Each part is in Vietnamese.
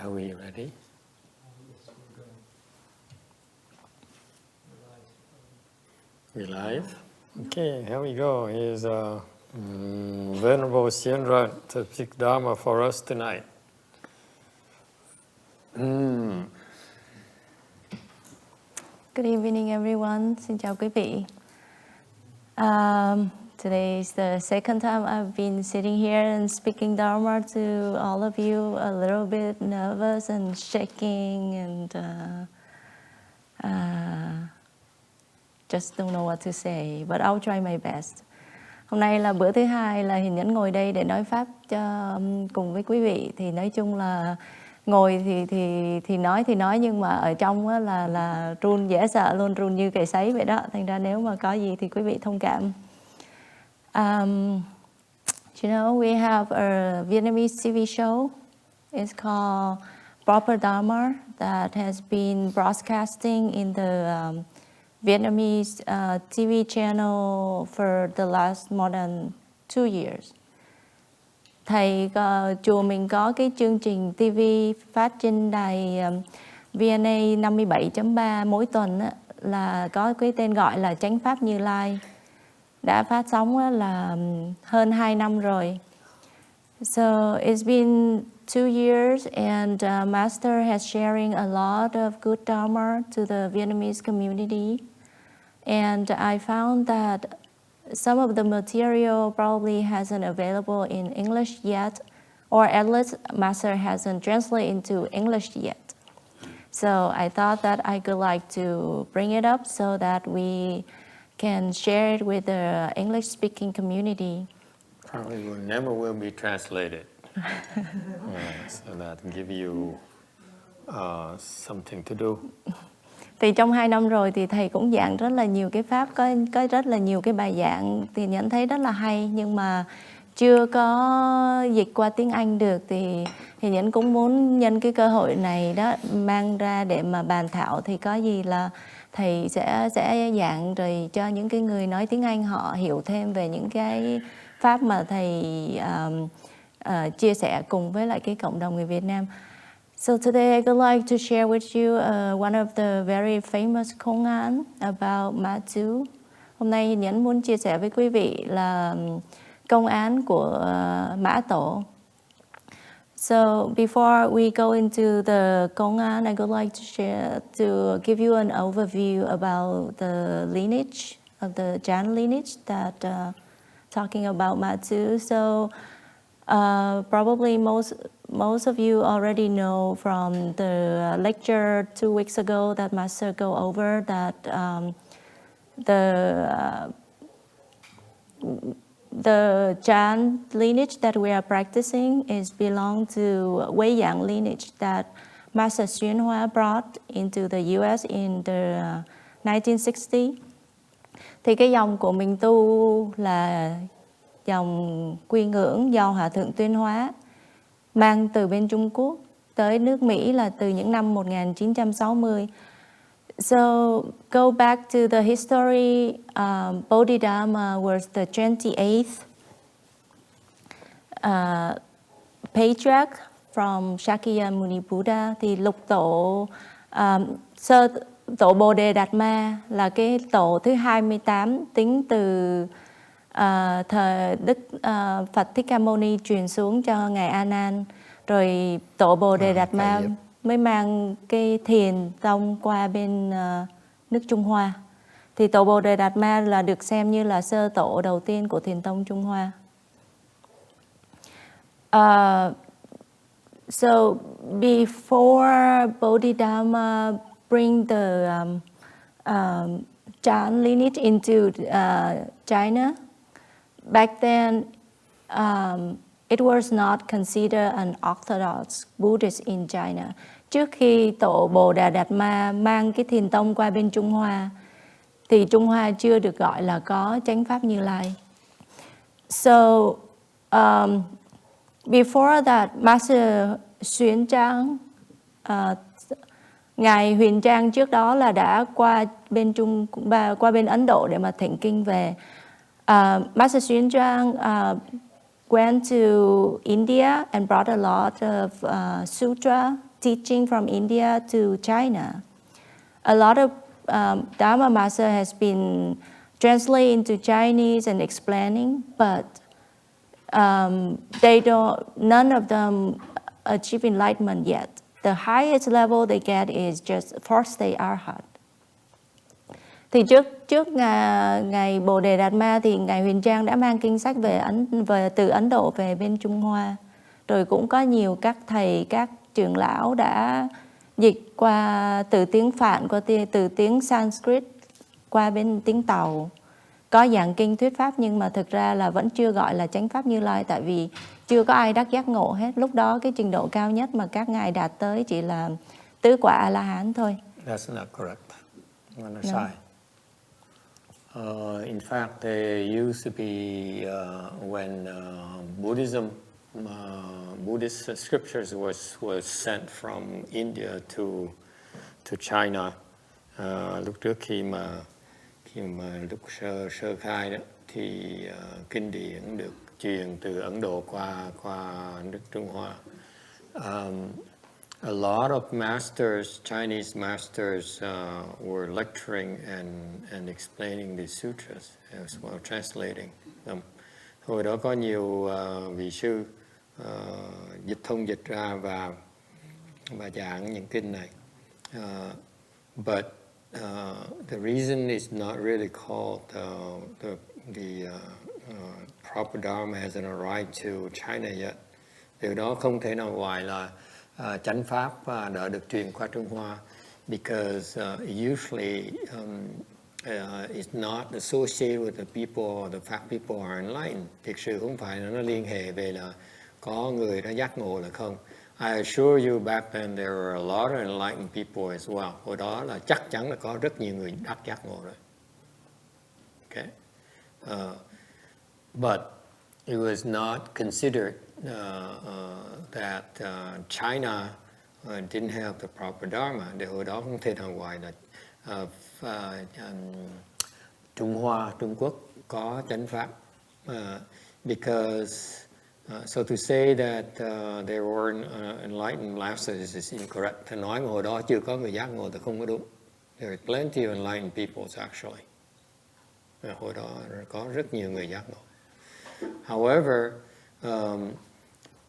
Are we ready? We live? Okay, here we go. Here's Venerable Sienra to speak Dharma for us tonight. Good evening, everyone. Xin chào quý vị. Today is the second time I've been sitting here and speaking Dharma to all of you. A little bit nervous and shaking and just don't know what to say, but I'll try my best. Hôm nay là bữa thứ hai là Hiền Nhẫn ngồi đây để nói pháp cùng với quý vị. Thì nói chung là ngồi thì nói nhưng mà ở trong là run dễ sợ luôn, run như cầy sấy vậy đó. Thành ra nếu mà có gì thì quý vị thông cảm. You know, we have a Vietnamese TV show. It's called Proper Dharma that has been broadcasting in the Vietnamese TV channel for the last more than 2 years. Thầy chùa mình có cái chương trình TV phát trên đài VNA 57.3 mỗi tuần á, là có cái tên gọi là Chánh Pháp Như Lai. Đã phát sóng là hơn 2 năm rồi. So it's been 2 years and Master has sharing a lot of good Dharma to the Vietnamese community. And I found that some of the material probably hasn't available in English yet, or at least Master hasn't translated into English yet. So I thought that I could like to bring it up so that we can share it with the English-speaking community. Probably will be translated. So that give you something to do. Thì trong 2 năm rồi thì thầy cũng giảng rất là nhiều cái pháp, có rất là nhiều cái bài giảng thì nhận thấy rất là hay, nhưng mà chưa có dịch qua tiếng Anh được. Thì Nhẫn cũng muốn nhân cái cơ hội này đó mang ra để mà bàn thảo. Thì có gì là thầy sẽ giảng rồi cho những cái người nói tiếng Anh họ hiểu thêm về những cái pháp mà thầy chia sẻ cùng với lại cái cộng đồng người Việt Nam. So today I would like to share with you one of the very famous Koan about Mazu. Hôm nay Nhẫn muốn chia sẻ với quý vị là công án của Mã Tổ. So before we go into the Koan, I would like to give you an overview about the lineage of the Chan lineage that talking about Mazu. So probably most of you already know from the lecture 2 weeks ago that Master go over that the Chan lineage that we are practicing is belong to Wei Yang lineage that Master Xuyên Hoa brought into the US in the 1960. Thì cái dòng của mình tu là dòng quy ngưỡng do Hòa Thượng Tuyên Hóa mang từ bên Trung Quốc tới nước Mỹ là từ những năm 1960. So go back to the history, Bodhidharma was the 28th patriarch from Shakyamuni Buddha. Thì lục tổ sơ tổ Bồ Đề Đạt Ma là cái tổ thứ 28 tính từ thời Đức Phật Thích Ca Mâu Ni truyền xuống cho ngài A Nan, rồi tổ Bồ Đề Đạt Ma mới mang cái thiền tông qua bên nước Trung Hoa. Thì tổ Bồ Đề Đạt Ma là được xem như là sơ tổ đầu tiên của thiền tông Trung Hoa. So before Bodhidharma bring the Chan lineage into China, back then, it was not considered an orthodox Buddhist in China. Trước khi tổ Bồ Đà Đạt Ma mang cái thiền tông qua bên Trung Hoa, thì Trung Hoa chưa được gọi là có chánh pháp Như Lai. So, before that, Master Xuyên Trang, ngài Huyền Trang trước đó là đã qua bên Ấn Độ để mà thỉnh kinh về. Master Xuyên Trang went to India and brought a lot of sutra teaching from India to China. A lot of Dharma Master has been translated into Chinese and explaining, but none of them achieve enlightenment yet. The highest level they get is just fourth stage Arhat. Thì trước ngày Bồ Đề Đạt Ma thì ngài Huyền Trang đã mang kinh sách từ Ấn Độ về bên Trung Hoa, rồi cũng có nhiều các thầy, các trưởng lão đã dịch qua từ tiếng Phạn, từ tiếng Sanskrit qua bên tiếng Tàu, có giảng kinh thuyết pháp, nhưng mà thực ra là vẫn chưa gọi là chánh pháp Như Lai, tại vì chưa có ai đắc giác ngộ hết. Lúc đó cái trình độ cao nhất mà các ngài đạt tới chỉ là tứ quả A La Hán thôi. That's not correct. I'm sai. In fact, there used to be when Buddhist scriptures was sent from India to China. Lúc trước khi mà lúc sơ khai đó thì kinh điển được truyền từ Ấn Độ qua nước Trung Hoa. A lot of masters, Chinese masters, were lecturing and explaining these sutras as well, translating them. Hồi đó có nhiều vị sư dịch ra và giảng những kinh này. But the reason it's not really called the proper Dharma hasn't arrived to China yet. Điều đó không thể nào gọi là chánh pháp đã được truyền qua Trung Hoa, because usually it's not associated with the people or the fact people are enlightened. Thực sự không phải là nó liên hệ về là có người đã giác ngộ là không. I assure you back then there were a lot of enlightened people as well. Hồi đó là chắc chắn là có rất nhiều người đắc giác ngộ rồi. Okay. But it was not considered that China didn't have the proper Dharma. Để hồi đó không thể nào gọi là Trung Quốc có chánh pháp. Because so to say that there weren't enlightened masters is incorrect. Thì nói mà hồi đó chưa có người giác ngộ thì không có đúng. There are plenty of enlightened peoples actually. Hồi đó có rất nhiều người giác ngộ. However,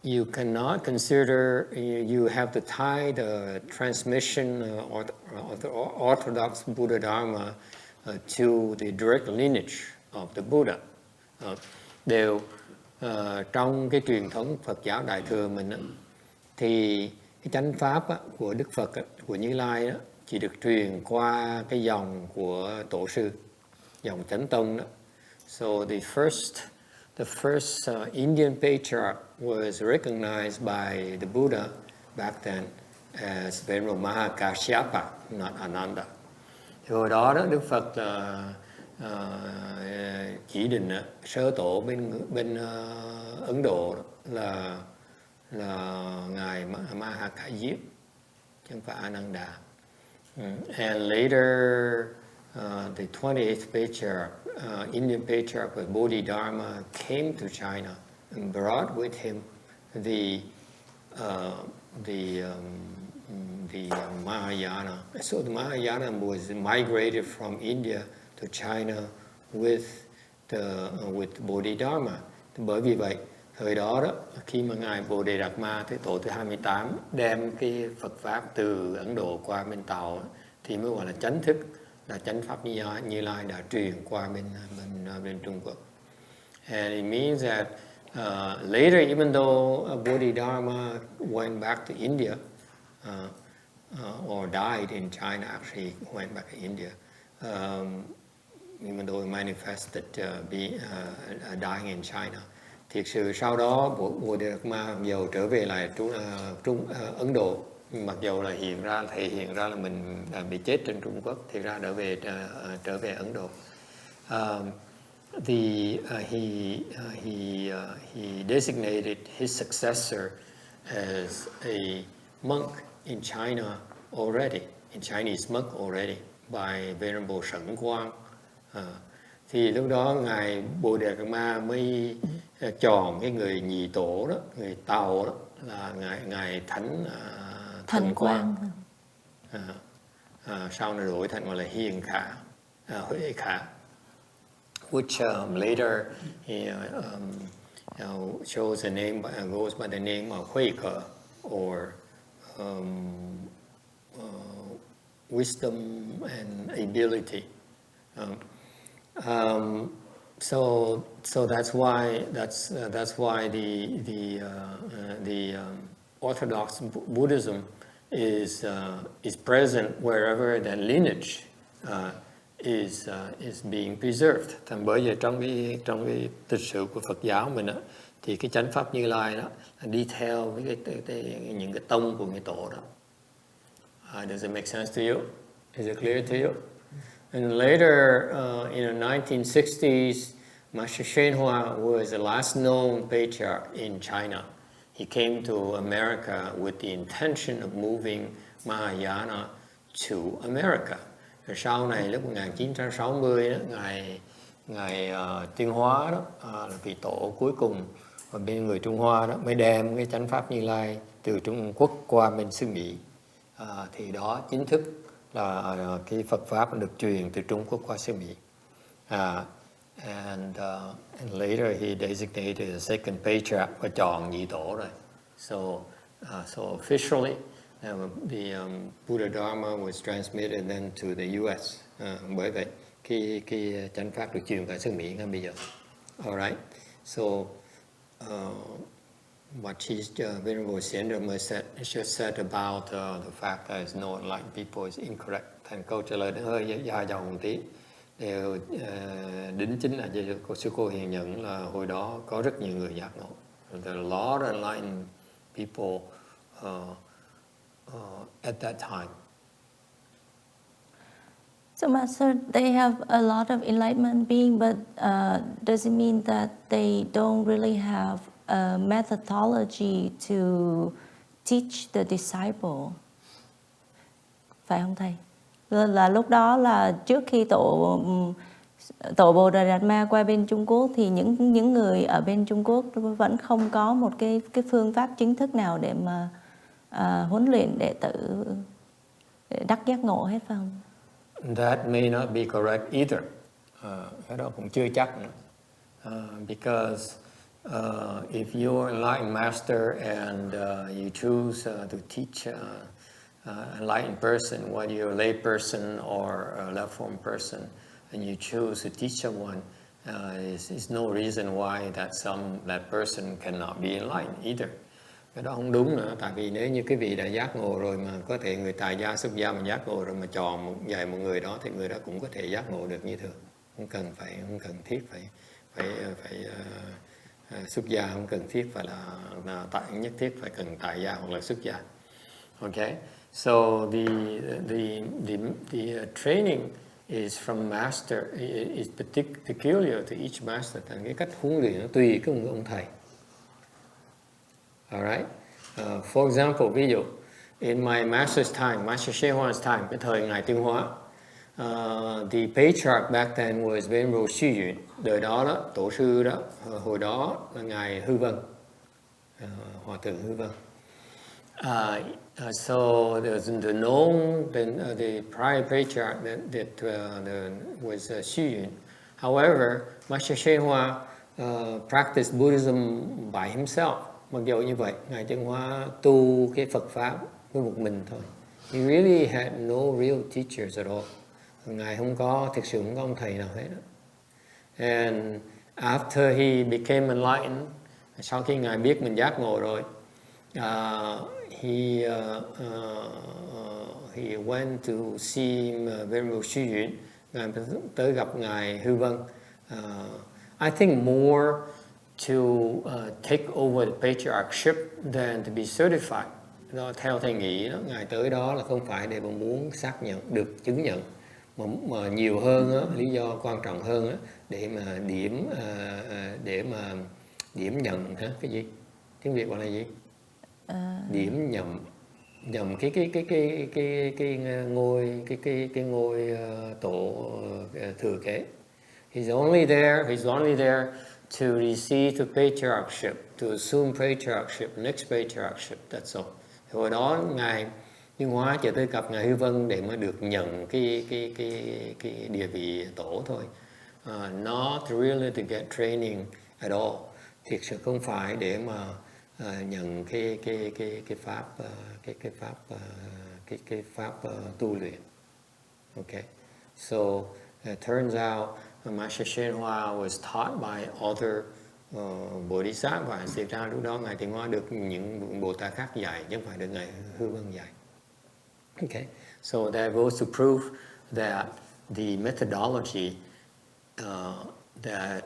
you cannot consider, you have to tie the transmission of the Orthodox Buddha Dharma to the direct lineage of the Buddha. Trong cái truyền thống Phật giáo Đại Thừa mình thì cái chánh pháp của Đức Phật, của Như Lai chỉ được truyền qua cái dòng của tổ sư, dòng Chánh Tông đó. So the first Indian patriarch was recognized by the Buddha back then as Venerable Mahakasyapa, not Ananda. Thì hồi đó Đức Phật chỉ định sơ tổ bên Ấn Độ là ngài Mahakasyapa, chứ không phải Ananda. And later the 28th Patriarch, Indian Patriarch with Bodhidharma, came to China and brought with him the Mahayana. So the Mahayana was migrated from India to China with Bodhidharma. Bởi vì vậy, thời đó khi mà ngài Bồ Đề Đạt Ma, thế tổ thứ 28, đem cái Phật pháp từ Ấn Độ qua bên Tàu thì mới gọi là chánh thức, là chánh pháp Như Lai đã truyền qua bên Trung Quốc. And it means that later, even though Bodhidharma went back to India, or died in China, actually went back to India, even though it manifested dying in China. Thiệt sự sau đó Bồ Đề Đạt Ma dầu trở về lại Ấn Độ, mặc dầu là thể hiện ra là mình bị chết trên Trung Quốc, thì ra trở về Ấn Độ. He designated his successor as a monk in China already, in Chinese monk already, by Venerable Shen Quang. Thì lúc đó ngài Bồ Đề Đạt Ma mới chọn cái người nhị tổ đó, người Tàu đó, là ngài Thần Quang. Sau này đổi thành gọi là Hiền Khả, Huệ Khả, which later he chose a name, goes by the name of Huệ Khả, or wisdom and ability. So that's why the Orthodox Buddhism is present wherever that lineage is being preserved. Thành bởi vậy trong cái lịch sử của Phật giáo mình á, thì cái chánh pháp Như Lai đó đi theo với những cái tông của người tổ đó. Does it make sense to you? Is it clear to you? And later, in the 1960s, Master Shenhua was the last known patriarch in China. He came to America with the intention of moving Mahayana to America. Rồi sau này lúc 1960 đó, ngài Tuyên Hóa đó là vị tổ cuối cùng ở bên người Trung Hoa đó mới đem cái chánh pháp Như Lai từ Trung Quốc qua bên xứ Mỹ. Thì đó chính thức là cái Phật pháp được truyền từ Trung Quốc qua xứ Mỹ. And later he designated a second patriarch và chọn nhị tổ rồi. So officially the Buddha Dharma was transmitted then to the U.S. Bởi vậy cái chánh pháp được truyền vào xứ Mỹ ngay bây giờ. Alright, so what Venerable Xianzhe just said about the fact that there's no enlightened people is incorrect. Thành câu trả lời nó hơi dài dòng một tí. Đều đính chính là sư cô Hiền nhận là hồi đó có rất nhiều người giác ngộ. There are a lot of enlightened people at that time. So Master, they have a lot of enlightenment being, but does it mean that they don't really have a methodology to teach the disciple? Phải không thầy? Là lúc đó là trước khi tổ Bồ Đề Đạt Ma qua bên Trung Quốc thì những người ở bên Trung Quốc vẫn không có một cái phương pháp chính thức nào để mà huấn luyện đệ tử để đắc giác ngộ hết phải không? That may not be correct either. Cái đó cũng chưa chắc nữa. Because if you're an enlightened master and you choose to teach enlightened person, whether you're a lay person or a left form person, and you choose to teach someone, there's no reason why that person cannot be enlightened either. Cái đó không đúng nữa, tại vì nếu như cái vị đã giác ngộ rồi mà có thể người tại gia xuất gia mà giác ngộ rồi mà chọn dạy một người đó thì người đó cũng có thể giác ngộ được như thường. Không cần thiết phải xuất gia, không cần thiết phải là nhất thiết phải cần tại gia hoặc là xuất gia. Okay, so the training is from master, is peculiar to each master. Thành cái cách huấn luyện nó tùy cái ông thầy. Alright. For example, ví dụ in my master's time, Master Shenhua's time, cái thời ngài Tuyên Hóa, the patriarch back then was Venerable Xu Yun. Đời đó tổ sư đó hồi đó là ngài Hư Vân, hòa thượng Hư Vân. So the known the prior patriarch that was Xu Yun. However, Master Shenhua practiced Buddhism by himself. Mặc dù như vậy, ngài Tuyên Hóa tu cái Phật pháp với một mình thôi. He really had no real teachers at all. Ngài thực sự không có ông thầy nào hết. And after he became enlightened, sau khi ngài biết mình giác ngộ rồi, he went to see Venerable Xu Yun. Ngài tới gặp ngài Hư Vân. I think more to take over the patriarchship than to be certified. Đó, theo thầy nghĩ đó, ngài tới đó là không phải để mà muốn xác nhận được chứng nhận, mà nhiều hơn đó, lý do quan trọng hơn đó, để mà điểm nhận hả? Cái gì? Tiếng Việt gọi là gì? Điểm nhầm cái ngôi tổ thừa kế. He's only there to receive the patriarchship, to assume patriarchship, next patriarchship. That's all. Hồi đó ngài Nhân Hóa chỉ tới gặp ngài Hư Vân để mà được nhận cái địa vị tổ thôi. Not really to get training at all. Thiệt sự không phải để mà nhận cái pháp tu luyện. Okay, so it turns out Master Shen Hoa was taught by other Bodhisattva. Thực ra lúc đó ngài Tiến Hóa được những Bồ Tát khác dạy, chứ không phải được ngài Hư Vân dạy. Okay, so that goes to prove that the methodology that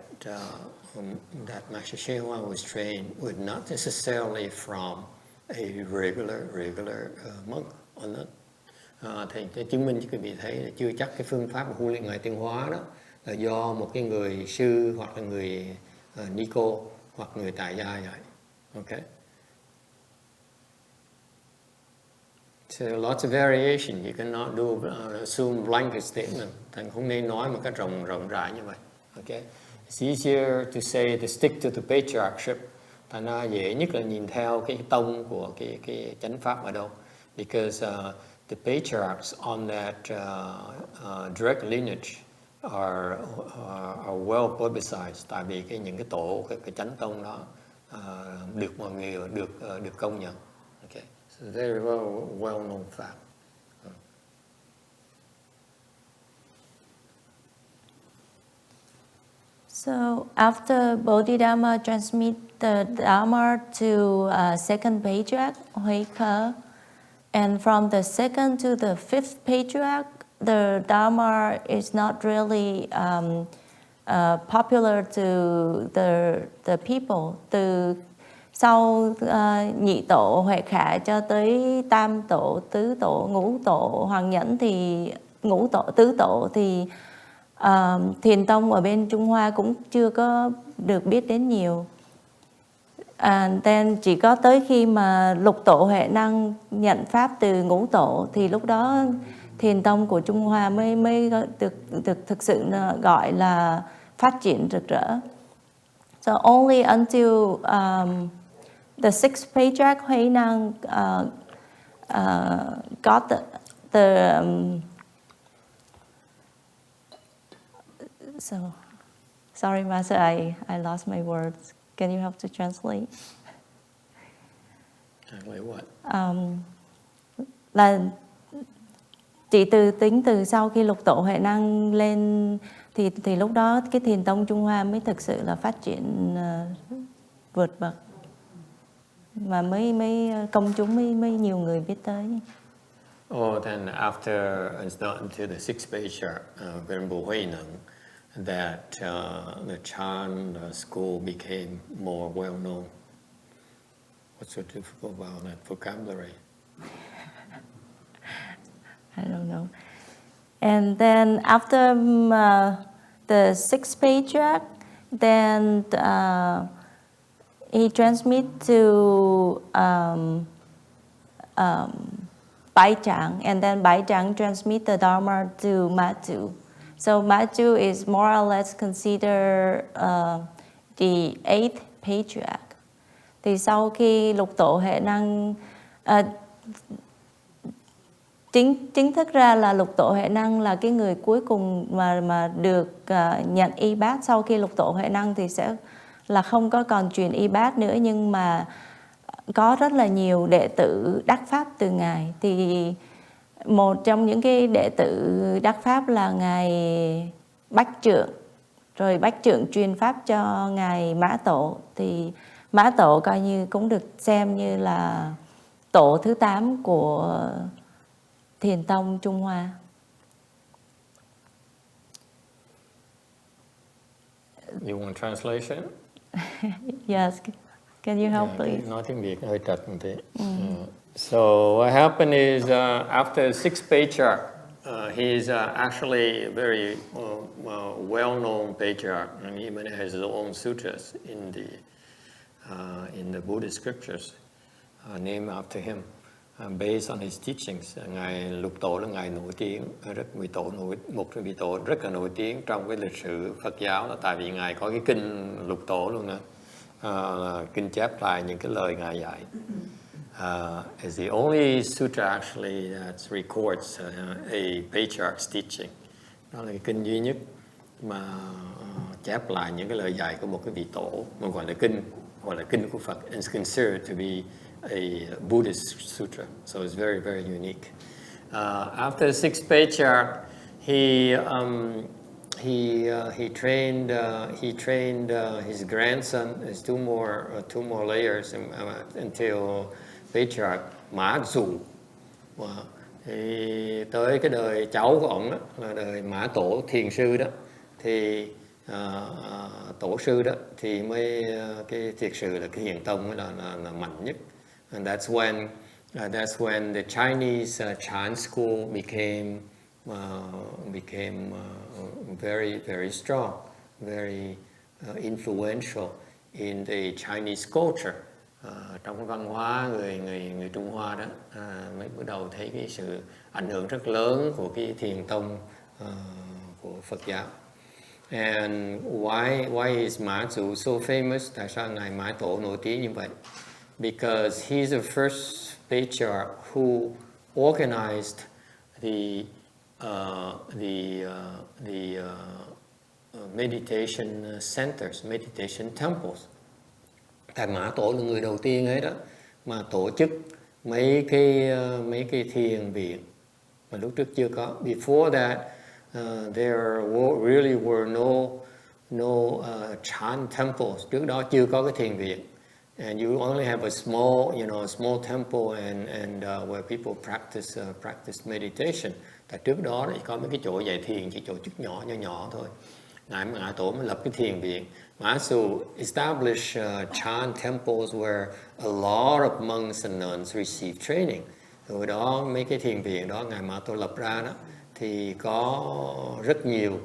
Master Shen Hoa was trained was not necessarily from a regular monk or not. Thì chứng minh cho quý vị thấy là chưa chắc cái phương pháp huấn luyện ngài Tiến Hóa đó là do một cái người sư hoặc là người ni cô hoặc người tại gia dạy. Okay. So lots of variation. You cannot do assume blanket statement. Thành không nên nói một cách rộng rãi như vậy. Okay. It's easier to say to stick to the patriarchship. Thành ra dễ nhất là nhìn theo cái tông của cái chánh pháp ở đâu. Because the patriarchs on that direct lineage are well publicized. Tại vì những cái tổ cái chánh tông đó được mọi người được công nhận. Okay. So very well known fact. So after Bodhidharma transmit the Dharma to second patriarch, Hui Ke, and from the second to the fifth patriarch, the Dharma is not really popular to the people. Từ sau nhị tổ Huệ Khả cho tới tam tổ, tứ tổ, ngũ tổ, Hoàng Nhẫn thì ngũ tổ, tứ tổ thì Thiền tông ở bên Trung Hoa cũng chưa có được biết đến nhiều. Then chỉ có tới khi mà lục tổ Huệ Năng nhận pháp từ ngũ tổ thì lúc đó Thiền tông của Trung Hoa mới được thực sự gọi là phát triển rực rỡ. So only until the sixth patriarch Huệ Năng got the so sorry Master, I lost my words. Can you help to translate? Translate what? Là chỉ tính từ sau khi lục tổ Huệ Năng lên thì lúc đó cái Thiền tông Trung Hoa mới thực sự là phát triển vượt bậc, mà mới công chúng mới nhiều người biết tới. Oh, then after it's not until the sixth patriarch, Venerable Huệ Năng, that the Chan school became more well known. What's so difficult about that vocabulary? I don't know. And then after the sixth patriarch, then he transmit to Bai Chang, and then Bai Chang transmit the Dharma to Mazu. So Mazu is more or less considered the eighth patriarch. Thì sau khi lục tổ Huệ Năng chính thức ra là lục tổ Huệ Năng là cái người cuối cùng mà được nhận y bát. Sau khi lục tổ Huệ Năng thì sẽ là không có còn truyền y bát nữa, nhưng mà có rất là nhiều đệ tử đắc pháp từ ngài. Thì một trong những cái đệ tử đắc pháp là ngài Bách Trượng, rồi Bách Trượng truyền pháp cho ngài Mã Tổ. Thì Mã Tổ coi như cũng được xem như là tổ thứ 8 của Thiền tông Trung Hoa. You want translation? Yes, can you help please? Nói tiếng Việt hơi trật một tí. So what happened is after sixth patriarch, he is actually a very well-known patriarch, and he even has his own sutras in the Buddhist scriptures named after him. Based on his teachings. Ngài lục tổ là ngài nổi tiếng, một trong vị tổ rất là nổi tiếng trong cái lịch sử Phật giáo, là tại vì ngài có cái kinh lục tổ luôn nữa, kinh chép lại những cái lời ngài dạy. is the only sutra actually that records a patriarch's teaching. Đó là cái kinh duy nhất mà chép lại những cái lời dạy của một cái vị tổ, mà gọi là kinh của Phật, and it's considered to be a Buddhist sutra. So it's very, very unique. After the sixth patriarch, he trained his grandson. There's two more layers until Patriarch Mazu. Thì tới cái đời cháu của ông đó, là đời Mã Tổ Thiền sư đó, thì tổ sư đó thì mới cái thiệt sự là cái Hiền tông là mạnh nhất. And that's when the Chinese Chan school became very, very strong, very influential in the Chinese culture. Trong cái văn hóa người Trung Hoa đó, mới bắt đầu thấy cái sự ảnh hưởng rất lớn của cái Thiền tông của Phật giáo. And why is Mazu so famous? Tại sao ngài Mã Tổ nổi tiếng như vậy? Because he's the first patriarch who organized the meditation centers, meditation temples. Thầy Mã Tổ là người đầu tiên ấy đó mà tổ chức mấy cái thiền viện mà lúc trước chưa có. Before that, there really were no Chan temples. Trước đó chưa có cái thiền viện. And you only have a small temple and where people practice meditation. Tại trước đó chỉ có mấy cái chỗ dạy thiền, chỉ chỗ chức nhỏ thôi. Ngài Mã Tổ mới lập cái thiền viện. Mazu established Chan temples where a lot of monks and nuns received training. Rồi đó mấy cái thiền viện đó ngài Mã Tổ lập ra đó thì có rất nhiều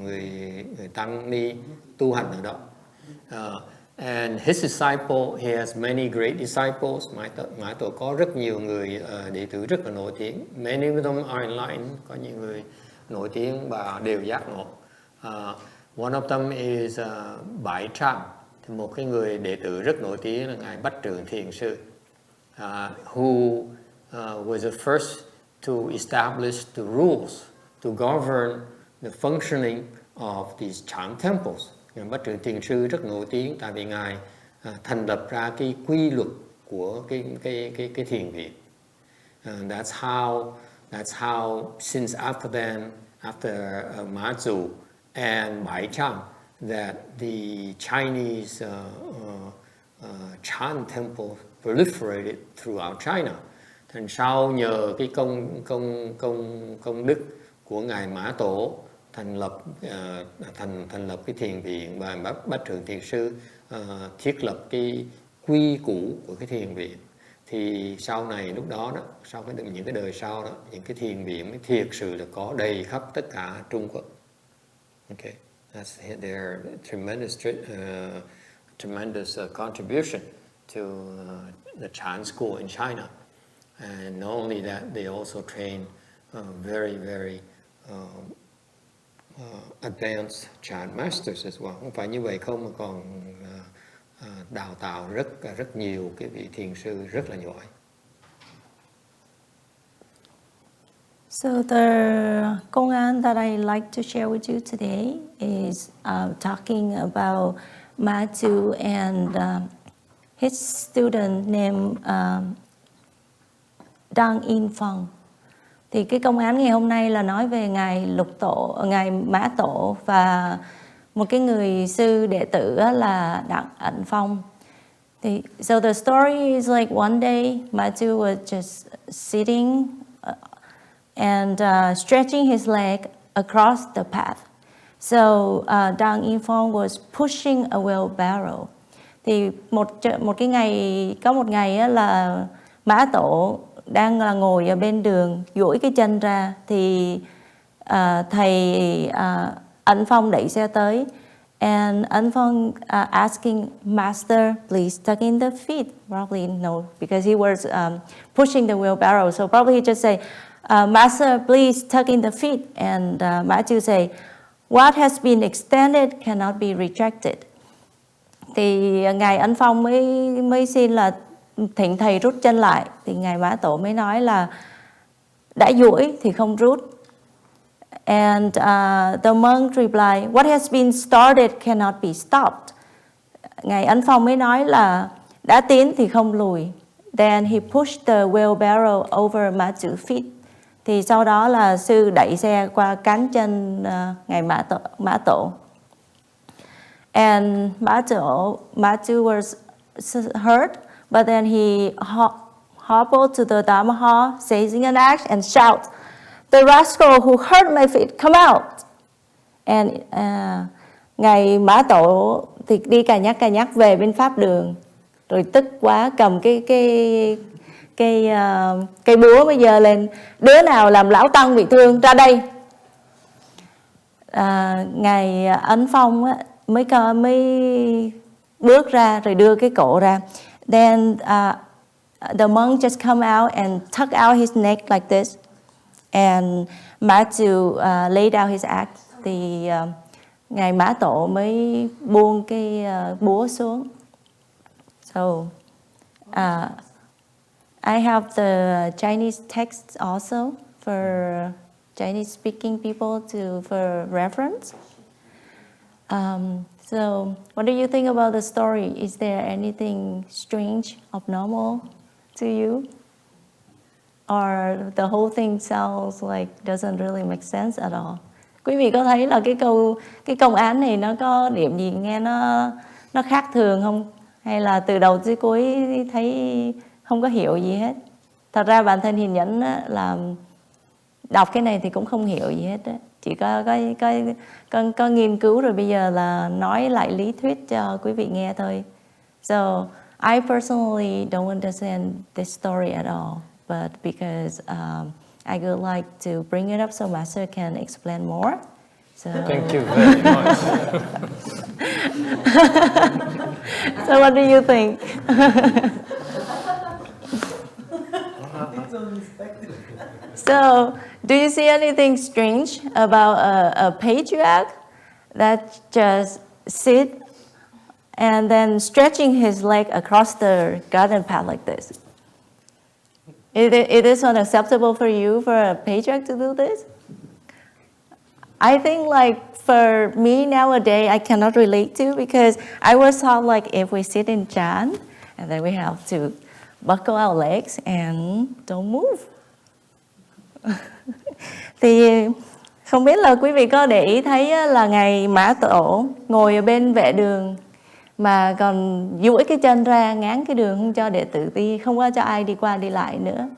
người tăng ni tu hành ở đó. And his disciple, he has many great disciples. Mã Tổ có rất nhiều người đệ tử rất là nổi tiếng. Many of them are enlightened. Có những người nổi tiếng và đều giác ngộ. One of them is Bãi Trạm. Thì một cái người đệ tử rất nổi tiếng là ngài Bách Trưởng Thiền sư, who was the first to establish the rules to govern the functioning of these Chan temples. Bách Trưởng Thiền sư rất nổi tiếng tại vì ngài thành lập ra cái quy luật của cái thiền viện. That's how since after Mazu and Bãi Trạm, that the Chinese Chan temple proliferated throughout China. Thành sau nhờ cái công đức của ngài Mã Tổ thành lập cái thiền viện, và Bách Trưởng Thiền sư thiết lập cái quy củ của cái thiền viện. Thì sau này lúc đó sau những cái đời sau đó, những cái thiền viện mới thiệt sự là có đầy khắp tất cả Trung Quốc. Okay, that's their tremendous contribution to the Chan school in China. And not only that, they also train very, very advanced Chan masters as well. Không phải như vậy không, mà còn đào tạo rất nhiều cái vị thiền sư rất là giỏi. So the Koan that I like to share with you today is talking about Mazu and his student named Dang In Phong. Thì cái công án ngày hôm nay là nói về ngài Mã Tổ và một cái người sư đệ tử là Đặng Ẩn Phong. So the story is like one day Mazu was just sitting and stretching his leg across the path. So Dang In Phong was pushing a wheelbarrow. Thì có một ngày là Mã Tổ đang là ngồi ở bên đường, duỗi cái chân ra thì thầy Ẩn Phong đẩy xe tới. And Ẩn Phong asking Master, please tuck in the feet. Probably no, because he was pushing the wheelbarrow. So probably he just say, Master, please tuck in the feet. And Mazu say, what has been extended cannot be rejected. Thì ngài Ẩn Phong mới xin là thỉnh thầy rút chân lại, thì ngài Mã Tổ mới nói là đã duỗi thì không rút. And the monk replied, what has been started cannot be stopped. Ngài Ấn Phong mới nói là đã tiến thì không lùi. Then he pushed the wheelbarrow over Mazu's feet. Thì sau đó là sư đẩy xe qua cán chân ngài Mã Tổ. And Mazu was hurt, but then he hobbled to the Dharma hall, seizing an axe and shout, the rascal who hurt my feet, come out. And ngài Mã Tổ thì đi cà nhắc về bên pháp đường, rồi tức quá cầm cây búa bây giờ lên, đứa nào làm lão tăng bị thương ra đây. Ngài Ấn Phong á, mới bước ra rồi đưa cái cổ ra. Then the monk just come out and tuck out his neck like this, and Mazu laid down his axe. Thì ngài Mã Tổ mới buông cái búa xuống. So I have the Chinese text also for Chinese speaking people for reference. So what do you think about the story? Is there anything strange, abnormal to you? Or the whole thing sounds like doesn't really make sense at all? Quý vị có thấy là cái công án này nó có điểm gì nghe nó khác thường không? Hay là từ đầu tới cuối thấy không có hiểu gì hết? Thật ra bản thân Hiền Nhẫn là đọc cái này thì cũng không hiểu gì hết. Chỉ có nghiên cứu rồi bây giờ là nói lại lý thuyết cho quý vị nghe thôi. So I personally don't understand this story at all, but because I would like to bring it up so Master can explain more. So Thank you very much. So what do you think? So, do you see anything strange about a patriarch that just sit and then stretching his leg across the garden path like this? It is unacceptable for you for a patriarch to do this? I think like for me nowadays, I cannot relate to, because I was taught like if we sit in Chan and then we have to buckle our legs and don't move. Thì không biết là quý vị có để ý thấy là ngài Mã Tổ ngồi ở bên vệ đường mà còn duỗi cái chân ra ngáng cái đường không cho đệ tử đi, không có cho ai đi qua đi lại nữa.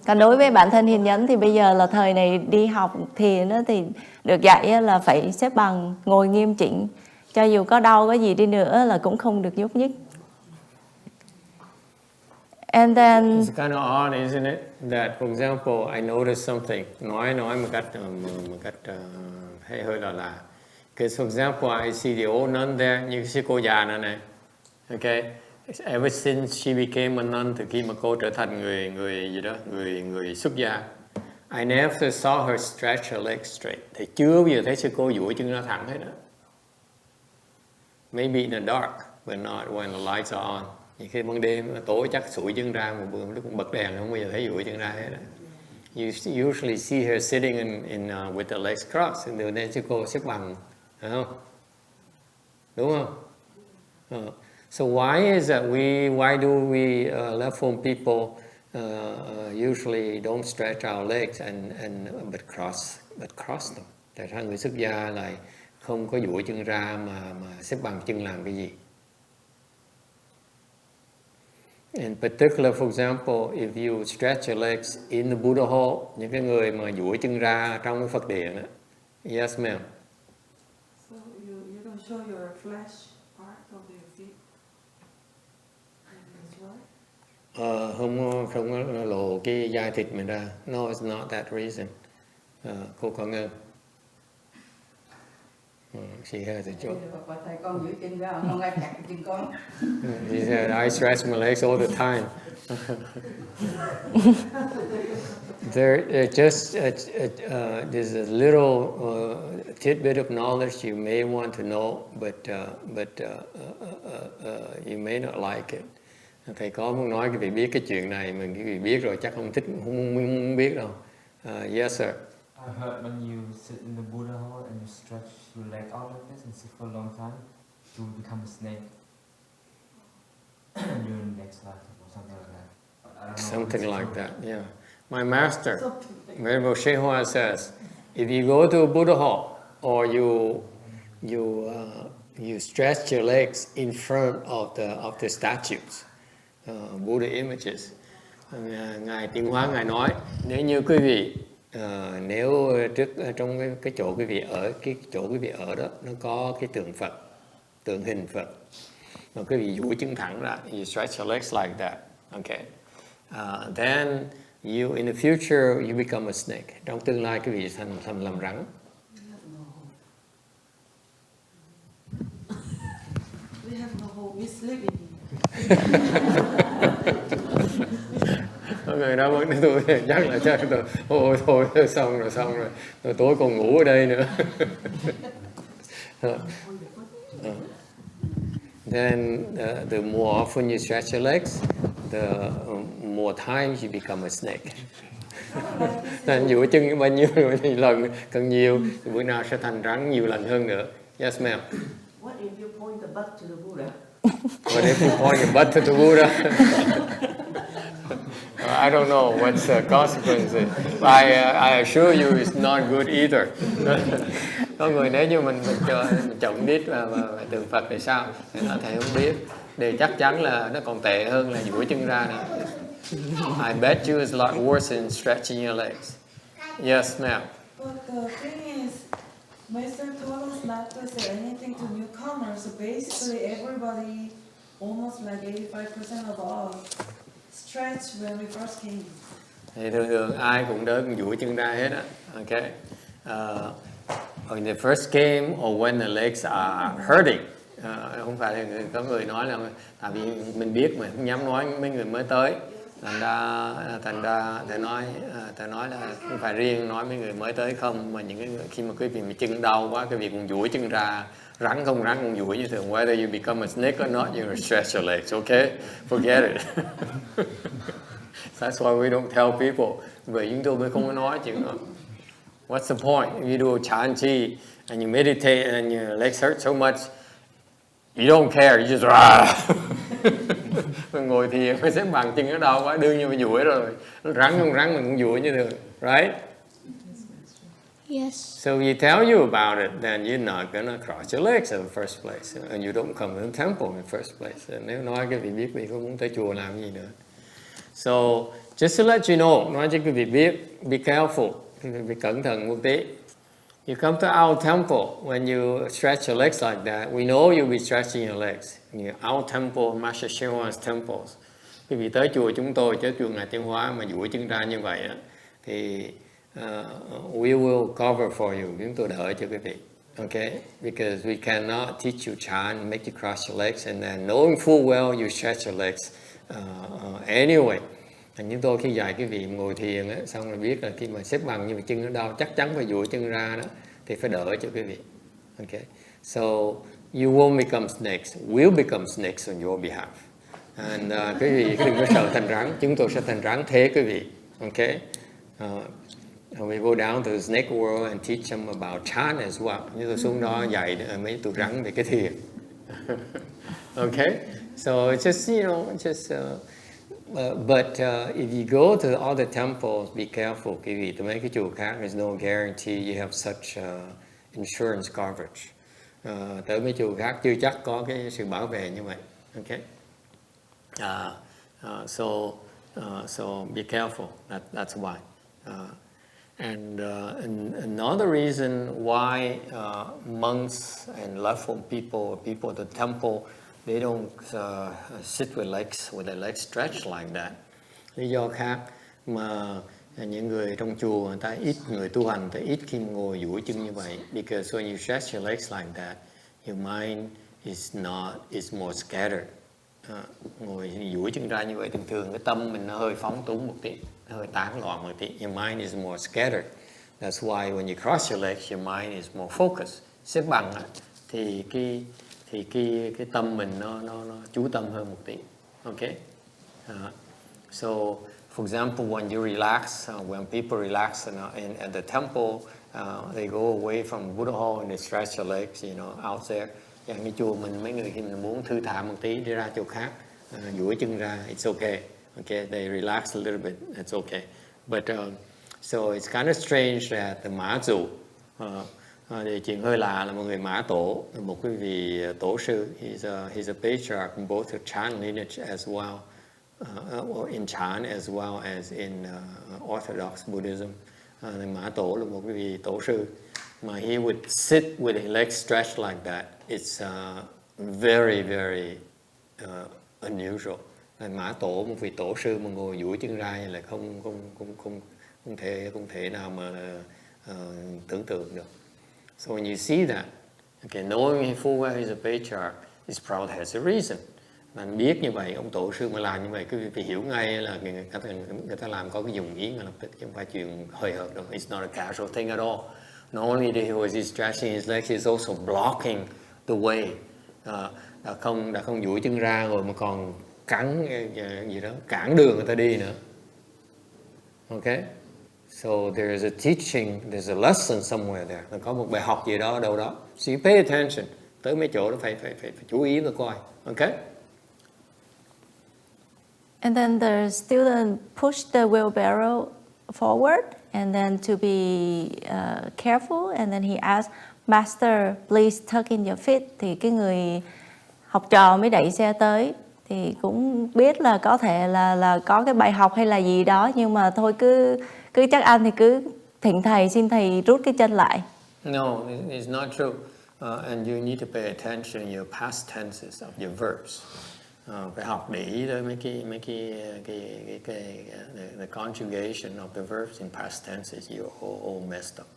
Còn đối với bản thân Hiền Nhẫn thì bây giờ là thời này đi học thiền thì được dạy là phải xếp bằng, ngồi nghiêm chỉnh, cho dù có đau có gì đi nữa là cũng không được nhúc nhích. And then It's kind of odd, isn't it? That, for example, I noticed something. Nói một cách hơi là. Because, for example, I see the old nun there, như cái cô già này. Okay, ever since she became a nun, từ khi mà cô trở thành người xuất gia, I never saw her stretch her legs straight. Thì chưa bao giờ thấy sư cô duỗi chân ra thẳng hết đó. Maybe in the dark, but not when the lights are on. Những khi ban đêm tối chắc sủi chân ra, một bữa lúc bật đèn không bao giờ thấy duỗi chân ra hết. You usually see her sitting in with the legs crossed, and then sư cô xếp bằng, phải không? Đúng không? So why is that why do we left-form people usually don't stretch our legs but cross them? Tại sao người xuất gia lại không có duỗi chân ra mà xếp bằng chân làm cái gì? In particular, for example, if you stretch your legs in the Buddha hall, những cái người mà duỗi chân ra trong cái Phật điện đó. Yes, ma'am. So you don't show your flesh part of your feet as well? Không có lộ cái da thịt mình ra. No, it's not that reason. Cô Con Ngân. She has a joke. Thầy con duỗi chân ra, không ai chặt chân con. She said, I stretch my legs all the time. There's a little tidbit of knowledge you may want to know, but you may not like it. Thầy có muốn nói cái vị biết cái chuyện này, mà cái vị biết rồi chắc không thích, không muốn biết đâu. Yes sir. I heard when you sit in the Buddha hall and you stretch your leg out like this and sit for a long time, you will become a snake. In your next life or something like that. I don't know. Something like that, yeah. My master, Venerable Shehua says, if you go to a Buddha hall or you stretch your legs in front of the statues, Buddha images, Ngài Tiến Hóa Ngài nói, nếu như quý vị nếu trong cái chỗ quý vị ở, cái chỗ quý vị ở đó nó có cái tượng Phật, tượng hình Phật, mà quý vị duỗi chân thẳng ra, you stretch your legs like that, okay, then you in the future you become a snake. Trong tương lai quý vị thành làm rắn. We have no hope. We sleep in here. Người đó vẫn tôi chắc là thôi xong rồi tối còn ngủ ở đây nữa. Then the more often you stretch your legs, the more times you become a snake. Nên duỗi chân bao nhiêu lần càng nhiều thì bữa nào sẽ thành rắn nhiều lần hơn nữa. Yes ma'am. What if you point the butt to the Buddha? What if you point your butt to the Buddha? I don't know what's the consequences. I assure you it's not good either. Có người nếu như mình trộn đít và tượng Phật thì sao? Thì nói thầy không biết. Thì chắc chắn là nó còn tệ hơn là duỗi chân ra nữa. I bet you it's a lot worse than stretching your legs. Yes, ma'am. But the thing is, Master told us not to say anything to newcomers. So basically, everybody, almost like 85% of us, stretched when we first came. Thì thường ai cũng đỡ duỗi chân ra hết á. Okay. When they first came or when the legs are hurting. Không phải là có người nói là tại vì mình biết mà không dám nói mấy người mới tới, thành ra thầy nói là không phải riêng nói mấy người mới tới không, mà những cái khi mà quý vị mà chân đau quá quý vị cũng duỗi chân ra, rắn không duỗi như thường. Whether you become a snake or not, you stretch your legs, okay? Forget it. That's why we don't tell people. Vậy chúng tôi mới không có nói chuyện đó. What's the point? If you do Chan Chi and you meditate and your legs hurt so much, you don't care, you just ngồi thiền mới xếp bằng chân ở đâu quá, đương nhiên phải duỗi rồi. Rắn mình cũng duỗi như thường, right? Yes. So if you tell you about it, then you're not gonna cross your legs in the first place, and you don't come to the temple in the first place. Nếu nói cái vị biết vì không muốn tới chùa làm gì nữa. So just to let you know, nói cho quý vị biết, be careful, be cẩn thận một tí. You come to our temple, when you stretch your legs like that, we know you'll be stretching your legs. Our temple, Master Shehua's temples. Quý vị tới chùa chúng tôi, tới chùa Ngài Tiến Hóa mà duỗi chân ra như vậy, thì we will cover for you. Chúng tôi đợi cho quý vị. Okay? Because we cannot teach you chant, make you cross your legs, and then knowing full well you stretch your legs anyway. Chúng tôi khi dạy quý vị ngồi thiền á, xong rồi biết là khi mà xếp bằng như vậy chân nó đau, chắc chắn phải duỗi chân ra đó, thì phải đỡ cho quý vị. Okay. So you won't become snakes, we'll become snakes on your behalf. And quý vị đừng có sợ thành rắn, chúng tôi sẽ thành rắn thế quý vị. Okay. We go down to the snake world and teach them about chant as well. Như tôi xuống đó dạy mấy tụi rắn về cái thiền. Okay. So it's just, you know, but if you go to the other temples, be careful. Quý vị tới mấy cái chùa khác, there's no guarantee you have such insurance coverage. Tới mấy chùa khác chưa chắc có cái sự bảo vệ như vậy. Okay. So be careful. That's why. And another reason why monks and leftfoot people at the temple, they don't sit with their legs stretched like that. Lý do khác mà những người trong chùa người ta ít, người tu hành người ta ít khi ngồi duỗi chân như vậy. Because when you stretch your legs like that, your mind is more scattered. Ngồi duỗi chân ra như vậy thường thường cái tâm mình nó hơi phóng túng một tí, hơi tán loạn một tí. Your mind is more scattered. That's why when you cross your legs, your mind is more focused. Xếp bằng thì cái tâm mình nó chú tâm hơn một tí. Okay? So, for example, when you relax, when people relax at the temple, they go away from Buddha hall and they stretch their legs, out there.อย่างcái chùa mình, mấy người khi mình muốn thư thả một tí đi ra chỗ khác, duỗi chân ra, it's okay. Okay, they relax a little bit, it's okay. But so it's kind of strange that the Mazu, thì chuyện hơi lạ là một người Mã Tổ, một cái vị tổ sư, he's a patriarch in both the Chan lineage as well, in Chan as well as in Orthodox Buddhism. Mã Tổ là một cái vị tổ sư, mà he would sit with his legs stretched like that. It's very, very unusual. Mã Tổ, một vị tổ sư mà ngồi duỗi chân ra là không thể nào mà tưởng tượng được. So when you see that, okay, knowing full well he's a patriarch, it probably has a reason. Bạn biết như vậy, ông tổ sư mà làm như vậy, cứ phải hiểu ngay là người ta làm có cái dụng ý mà lập tức, chứ không phải chuyện hời hợt đâu. It's not a casual thing at all. Not only was he stretching his legs, he's also blocking the way. Đã không duỗi chân ra rồi mà còn cắn gì đó, cản đường người ta đi nữa. Okay? So there's a teaching, there's a lesson somewhere there. Có một bài học gì đó đâu đó. So you pay attention. Tới mấy chỗ đó phải chú ý và coi. Okay? And then the student pushed the wheelbarrow forward and then to be careful. And then he asked, Master, please tuck in your feet. Thì cái người học trò mới đẩy xe tới. Thì cũng biết là có thể là có cái bài học hay là gì đó. Nhưng mà thôi cứ chắc ăn thì cứ thỉnh thầy, xin thầy rút cái chân lại. No, it's not true. And you need to pay attention to your past tenses of your verbs. Phải học để ý tới mấy cái the conjugation of the verbs in past tenses. You all messed up.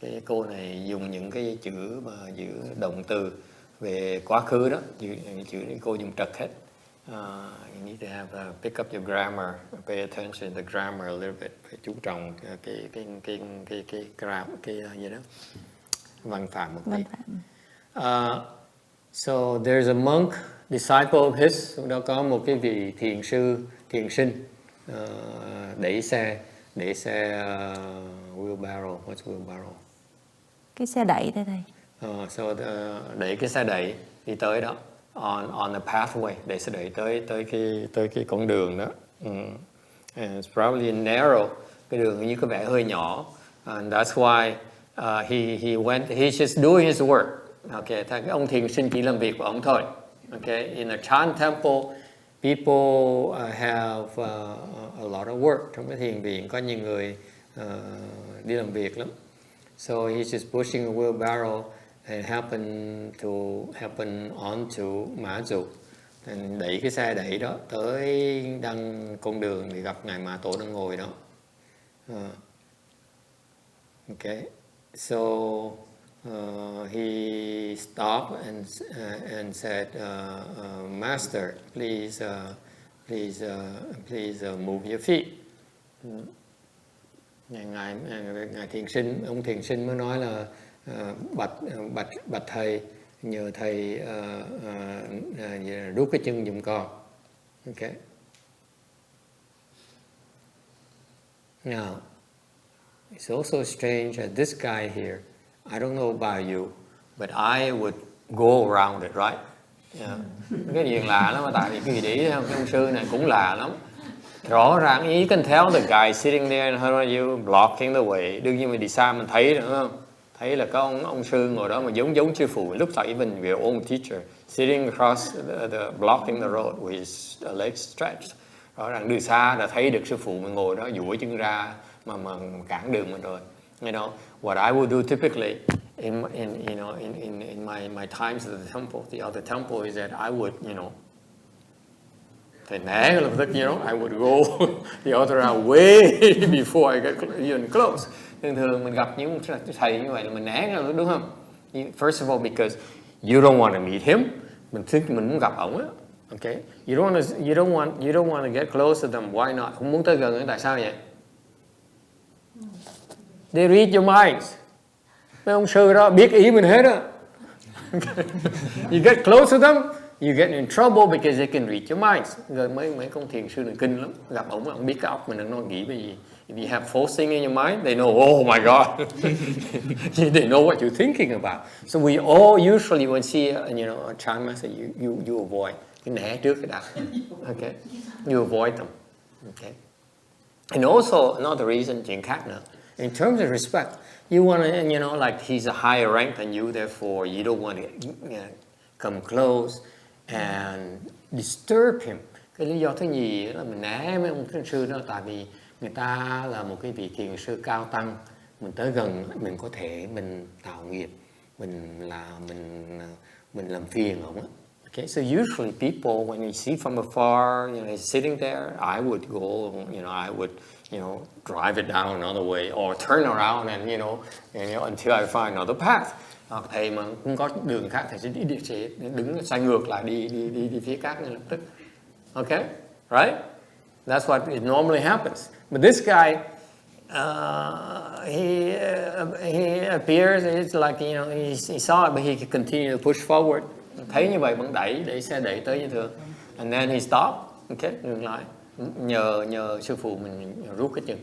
Cái cô này dùng những cái chữ mà giữ động từ về quá khứ đó, chữ cô dùng trật hết. You need to have pick up your grammar, pay attention to the grammar a little bit. Phải chú trọng cái gì đó, văn phạm một tí. So there's a monk, disciple of his, đó có một cái vị thiền sinh đẩy xe wheelbarrow. What's wheelbarrow? Cái xe đẩy đây thầy. So đẩy cái xe đẩy đi tới đó, on the pathway, đẩy xe đẩy tới cái con đường đó. And it's probably narrow, cái đường như có vẻ hơi nhỏ. And that's why he's just doing his work. Okay, cái ông thiền sinh chỉ làm việc của ông thôi. Okay, in a Chan temple, people have a lot of work. Trong cái thiền viện có nhiều người đi làm việc lắm. So he's just pushing a wheelbarrow and happen onto Mazu. And đẩy cái xe đẩy đó tới đằng con đường thì gặp ngài Mã Tổ đang ngồi đó. Okay, so he stopped and said, Master, please move your feet. Ngài thiền sinh, ông thiền sinh mới nói là bạch thầy, nhờ thầy rút cái chân giùm con. Okay. Now, it's also strange that this guy here, I don't know about you, but I would go around it, right? Yeah. Cái chuyện lạ lắm, tại vì cái để cái ông sư này cũng lạ lắm. Rõ ràng, you can tell the guy sitting there and how are you blocking the way. Đương nhiên mình đi xa mình thấy được, đúng không? Thấy là có ông sư ngồi đó mà giống sư phụ. Looks like even your own teacher sitting across the blocking the road with his legs stretched. Rõ ràng từ xa đã thấy được sư phụ mình ngồi đó duỗi chân ra mà cản đường mình rồi. You know what I would do typically in my times at the temple, the other temple, is that I would thầy né lập tức, I would go the other way before I get even close. Thường mình gặp những thầy như vậy là mình né ra, đúng không? First of all, because you don't want to meet him. Mình muốn gặp ổng á. Okay, you don't want to get close to them. Why not? Không muốn tới gần, tại sao vậy? They read your minds. Mấy ông sư đó biết ý mình hết á. You get close to them, you get in trouble because they can read your minds. Rồi mấy con thiền sư này kinh lắm, gặp ông biết cái óc mình nó nghĩ cái gì. If you have false thing in your mind, they know, oh my God, they know what you're thinking about. So we all usually when see a Chan master, you avoid, cái né trước cái đã, okay, you avoid them, okay. And also another reason, chuyện khác nữa, in terms of respect, you want to, like he's a higher rank than you, therefore you don't want to come close and disturb him. Cái lý do thứ nhì là mình né mấy ông thiền sư đó là tại vì người ta là một cái vị thiền sư cao tăng, mình tới gần mình có thể mình tạo nghiệp, mình làm phiền ông á. Okay, so usually people when you see from afar, he's sitting there, I would go, I would, drive it down another way or turn around and until I find another path. Thầy mà không có đường khác thầy sẽ đứng xoay ngược lại đi phía khác ngay lập tức. Okay, right? That's what it normally happens. But this guy, he appears, it's like, he saw it, but he could continue to push forward. Thấy như vậy vẫn để xe đẩy tới như thường. And then he stopped, okay, ngừng lại. Nhờ sư phụ mình rút cái chân.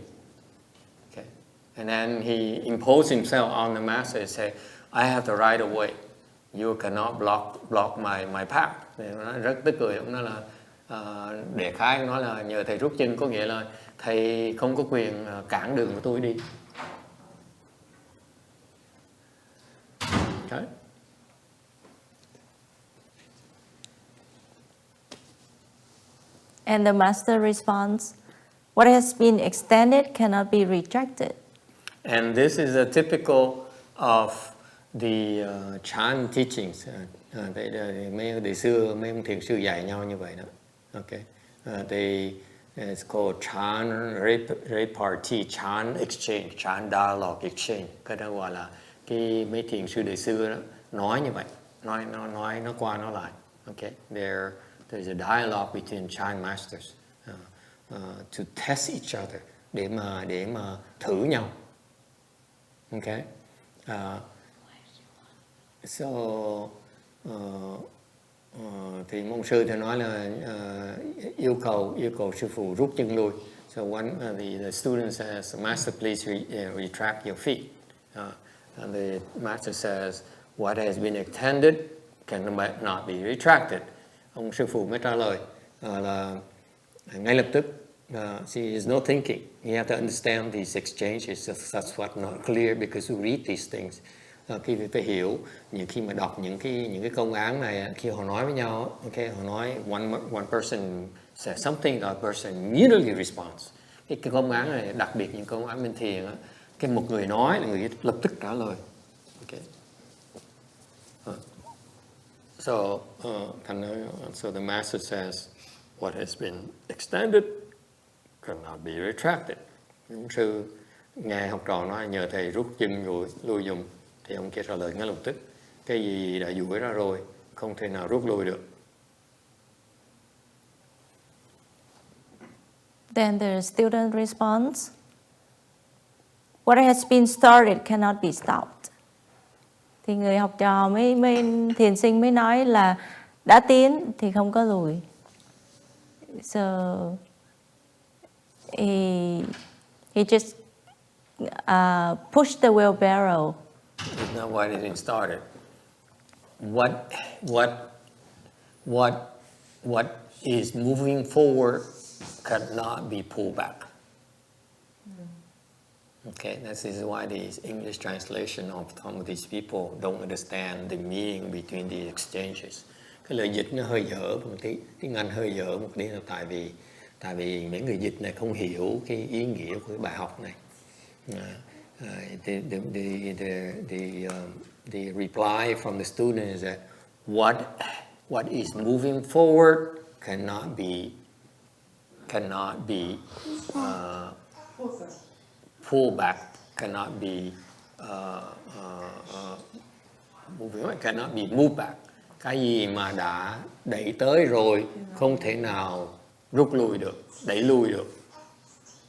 Okay. And then he imposed himself on the master and said, I have the right of way. You cannot block my path. Nó rất tức cười, ông nói là để khai nói là nhờ thầy rút chân, có nghĩa là thầy không có quyền cản đường của tôi đi. Okay. And the master responds, what has been extended cannot be retracted. And this is a typical of the Chan teachings. Mấy xưa mấy ông thiền sư dạy nhau như vậy đó. Okay. It's called Chan repartee, Chan exchange, Chan dialogue exchange. Cái đó gọi là cái mấy thiền sư đời xưa đó nói như vậy, nói nó qua nó lại. Okay. There's a dialogue between Chan masters to test each other, để mà thử nhau. Okay. Thì môn sư thì nói là yêu cầu sư phụ rút chân lui. So the student says, Master, please retract your feet. And the master says, what has been extended cannot be retracted. Ông sư phụ mới trả lời là ngay lập tức, see, there's no thinking. You have to understand these exchanges. That's what's not clear because you read these things. Khi phải hiểu, những khi mà đọc những cái công án này, khi họ nói với nhau, okay, họ nói one person says something, the other person immediately responds. Cái công án này, đặc biệt những công án bên thiền, cái một người nói là người lập tức trả lời. Okay. So the master says, what has been extended cannot be retracted. Ông sư nghe học trò nói nhờ thầy rút chân rồi lui dùm, thì ông kia trả lời ngay lập tức, cái gì đã duỗi ra rồi không thể nào rút lui được. Then the student responds, what has been started cannot be stopped. Thì người học trò thiền sinh mới nói là đã tiến thì không có lùi. So he just pushed the wheelbarrow. It's not why it didn't start it. What is moving forward cannot be pulled back. Okay, this is why the English translation of some of these people don't understand the meaning between the exchanges. Cái lời dịch nó hơi dở một tí, tiếng Anh hơi dở một tí là tại vì mấy người dịch này không hiểu cái ý nghĩa của cái bài học này. The reply from the student is that what is moving forward cannot be pulled back, cannot be cannot be moved back. Cái gì mà đã đẩy tới rồi không thể nào rút lui được, đẩy lui được.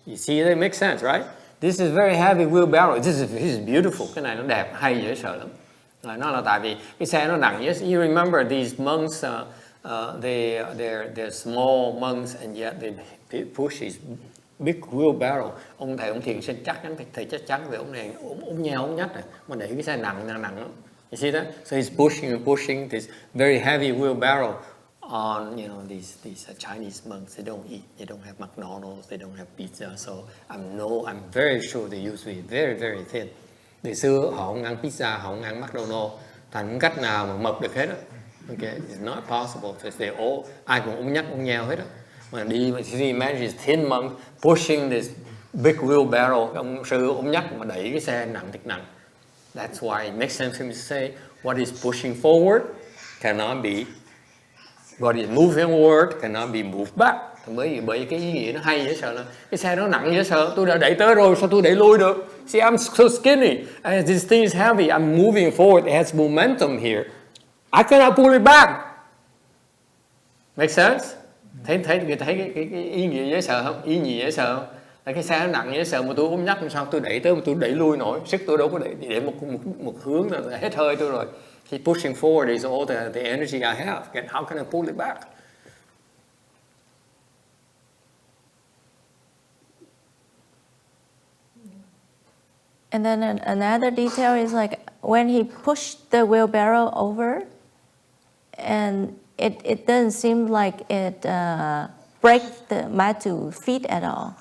You see, that makes sense, right? This is very heavy wheelbarrow. This is beautiful. Cái này nó đẹp, hay, dễ sợ lắm. Nó là tại vì cái xe nó nặng. Yes, you remember these monks they're small monks and yet they push his big wheelbarrow. Ông thầy ông thiền sinh chắc chắn thầy chắc chắn về ông này ông nheo ông nhách này mà đẩy cái xe nặng lắm. You see that? So he's pushing this very heavy wheelbarrow on these Chinese monks. They don't eat. They don't have McDonald's. They don't have pizza. So I'm very sure they used to be very very thin. Ngày xưa họ không ăn pizza, họ không ăn McDonald's. Thành cách nào mà mập được hết á. Okay, it's not possible. So they all ai cũng ống nhắc ống nheo hết á. Mà đi mà see imagine this thin monk pushing this big wheelbarrow. Ông sư ống nhắc mà đẩy cái xe nặng thiệt nặng. That's why it makes sense for me to say what is pushing forward cannot be, what is moving forward cannot be moved back. Bởi cái ý nghĩa nó hay dễ sợ là cái xe nó nặng dễ sợ, tôi đã đẩy tới rồi sao tôi đẩy lui được? See, I'm so skinny. This thing is heavy. I'm moving forward. It has momentum here. I cannot pull it back. Make sense? Thấy cái ý nghĩa dễ sợ không? Ý nghĩa dễ sợ không? Là cái xe nó nặng dễ sợ mà tôi ôm nhắc làm sao tôi đẩy tới mà tôi đẩy lui nổi, sức tôi đâu có để một hướng là hết hơi tôi rồi. He pushing forward is all the energy I have. How can I pull it back? And then another detail is like when he pushed the wheelbarrow over, and it doesn't seem like it break the Mazu feet at all.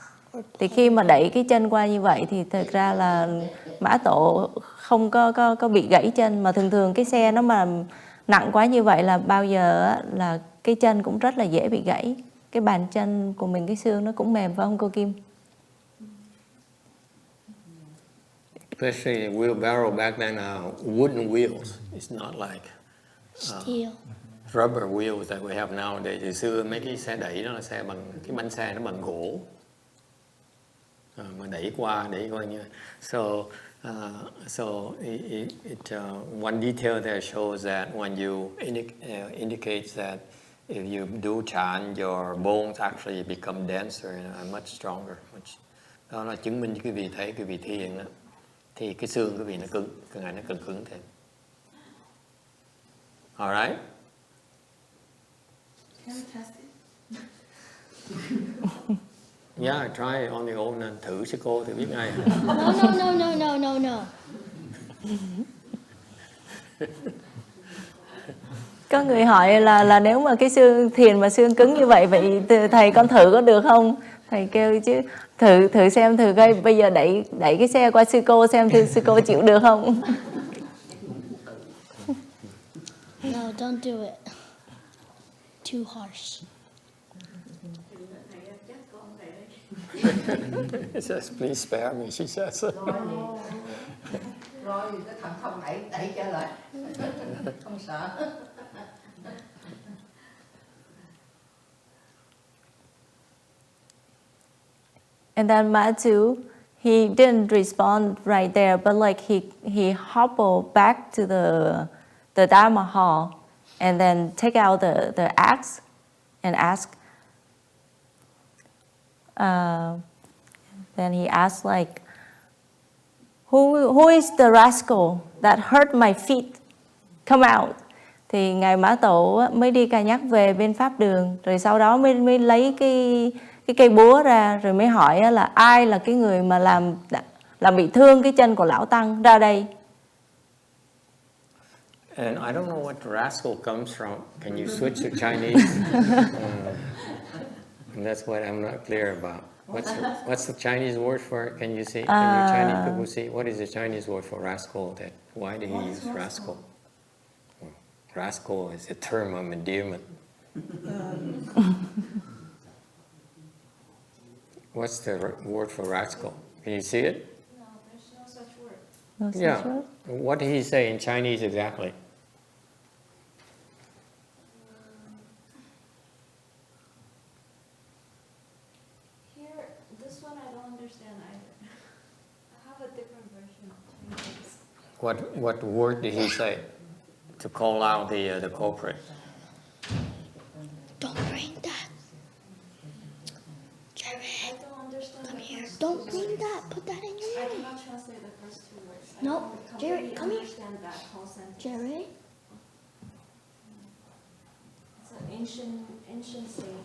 Thì khi mà đẩy cái chân qua như vậy thì thực ra là Mã Tổ không có bị gãy chân, mà thường cái xe nó mà nặng quá như vậy là bao giờ là cái chân cũng rất là dễ bị gãy. Cái bàn chân của mình, cái xương nó cũng mềm phải không cô Kim? Especially wheelbarrow back then, wooden wheels. It's not like Steel. rubber wheels that we have nowadays. Từ xưa mấy cái xe đẩy đó là xe bằng cái bánh xe nó bằng gỗ. Mà đẩy qua như one detail there shows that when you indicates that if you do chant, your bones actually become denser and much stronger. Đó là chứng minh cho quý vị thấy quý vị thiền đó, thì cái xương quý vị nó cứng, cái ngày nó cần cứng thêm. Alright? Can we test it? Yeah, try it on your own. Thử sư cô thì biết ngay. No. Có người hỏi là nếu mà cái xương thiền mà xương cứng như vậy thầy con thử có được không? Thầy kêu chứ thử xem thử coi bây giờ đẩy cái xe qua sư cô xem sư cô chịu được không? No, don't do it. Too harsh. It says, please spare me, she says. Rồi cái thằng không đẩy trở lại. Không sợ. And then Mazu, he didn't respond right there, but like he hobbled back to the Dharma hall and then take out the axe and ask. Then he asked like, who is the rascal that hurt my feet? Come out. Thì ngài Mã Tổ mới đi cà nhắc về bên pháp đường, rồi sau đó mới lấy cái cây búa ra, rồi mới hỏi là ai là cái người mà làm bị thương cái chân của lão tăng, ra đây. And I don't know what rascal comes from. Can you switch to Chinese? And that's what I'm not clear about. What's the Chinese word for it? Can you see? Can you Chinese people see? What is the Chinese word for rascal? Why did he use rascal? Rascal is a term of endearment. What's the word for rascal? Can you see it? No, there's no such word. No such Yeah. word? What did he say in Chinese exactly? Here, this one I don't understand either. I have a different version of Chinese. What word did he say to call out the culprit? Don't bring that. I Jared, don't understand. come the here. first Don't two bring words. that. Put that in your I ear. cannot translate the first two words. I No, don't Jared, completely come here. understand that whole sentence. Jared, It's an ancient saying.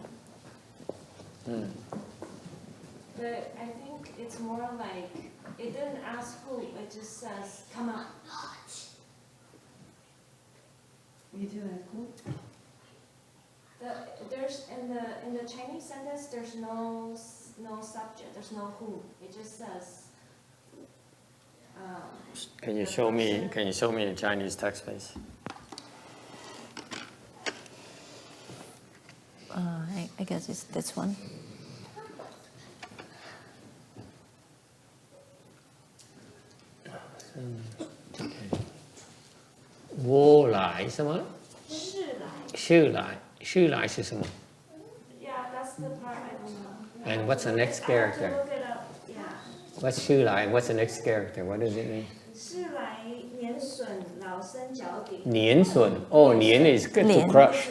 But I think it's more like it didn't ask who, it just says come out. You do that, cool. There's in the Chinese sentence there's no subject, there's no who. It just says. Can you show me? Can you show me the Chinese text, please? I guess it's this one. Vô lại 什么？是来，是来是什么？ Yeah, that's the part I don't know. And what's the next character? Look it up. Yeah. What's 是来? What's the next character? What does it mean? 是来年损老身脚底. 年损. Oh, 年 is good to crush.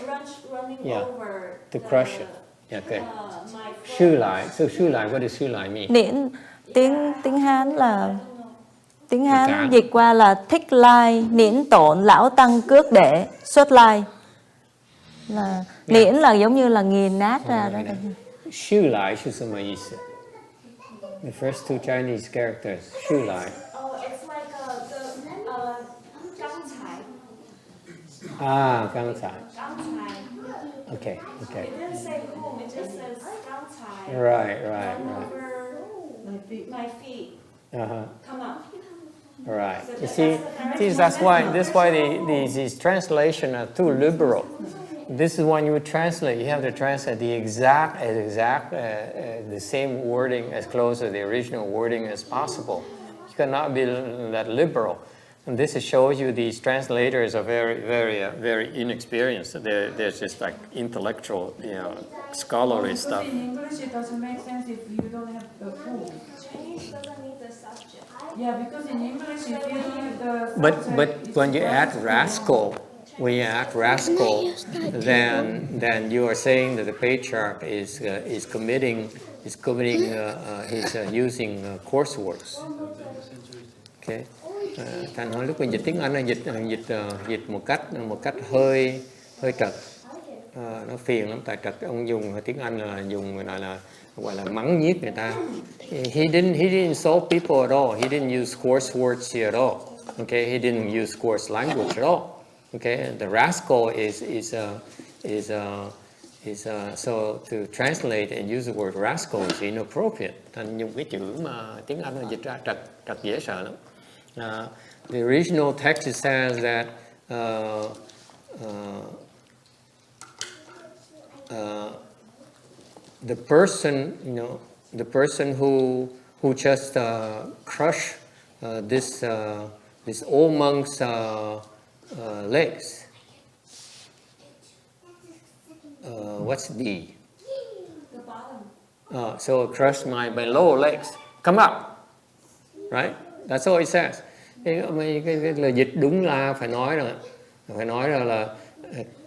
Running Yeah. over. To crush it. Yeah, good. My 是来. So 是来, what does 是来 mean? Niễn tiếng Hán là tiếng Cản. Hán dịch qua là thích lai, niễn tổn, lão tăng cước để, xuất lai. Là niễn là giống như là nghiền nát ra đó. 是来是什么意思? The first two Chinese characters. 是来. Oh, it's like the 刚才. Ah, 刚才. 刚才. Okay, okay. It didn't say whom, it just says 刚才. Right. Run over my feet. Uh-huh. Come up. Right. So You that's see, the that's why these translations are too liberal. This is when you translate, you have to translate the exact the same wording as close to the original wording as possible. You cannot be that liberal. And this shows you these translators are very inexperienced. They're just like intellectual, scholarly stuff. Because in English it doesn't make sense if you don't have the who. Chinese doesn't need the subject. Yeah, because in English if you leave the subject, But it's when you not add subject. rascal, then you are saying that the patriarch is using coarse words. Okay. Thành nói lúc mình dịch tiếng Anh là dịch một cách hơi trật. Nó phiền lắm, tại trật ông dùng tiếng Anh là dùng gọi là mắng nhiếc người ta. He didn't insult people at all. He didn't use coarse words here at all. Okay, he didn't use coarse language at all. Okay, the rascal is so to translate and use the word rascal is inappropriate. Thành dùng cái chữ mà tiếng Anh là dịch ra trật dễ sợ lắm. The original text says that the person who just crushed this old monk's legs. What's D? The bottom. So crushed my lower legs. Come up, right? That's all it says. Cái lời dịch đúng là phải nói là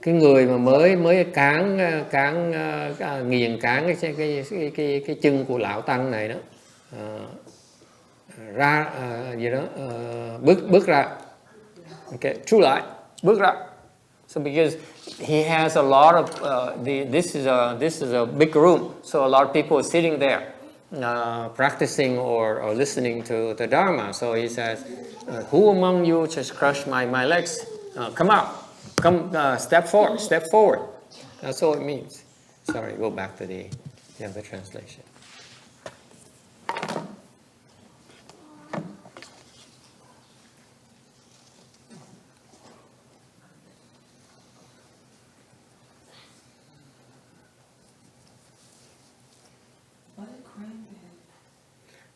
cái người mà mới nghiền cán cái chân của lão tăng này đó, ra gì đó, bước ra. Okay, trú lại, bước ra. So because he has a lot of this is a big room, so a lot of people are sitting there. Practicing or listening to the Dharma. So he says, who among you just crushed my legs? Come out. Come, step forward. That's all it means. Sorry, go back to the other translation.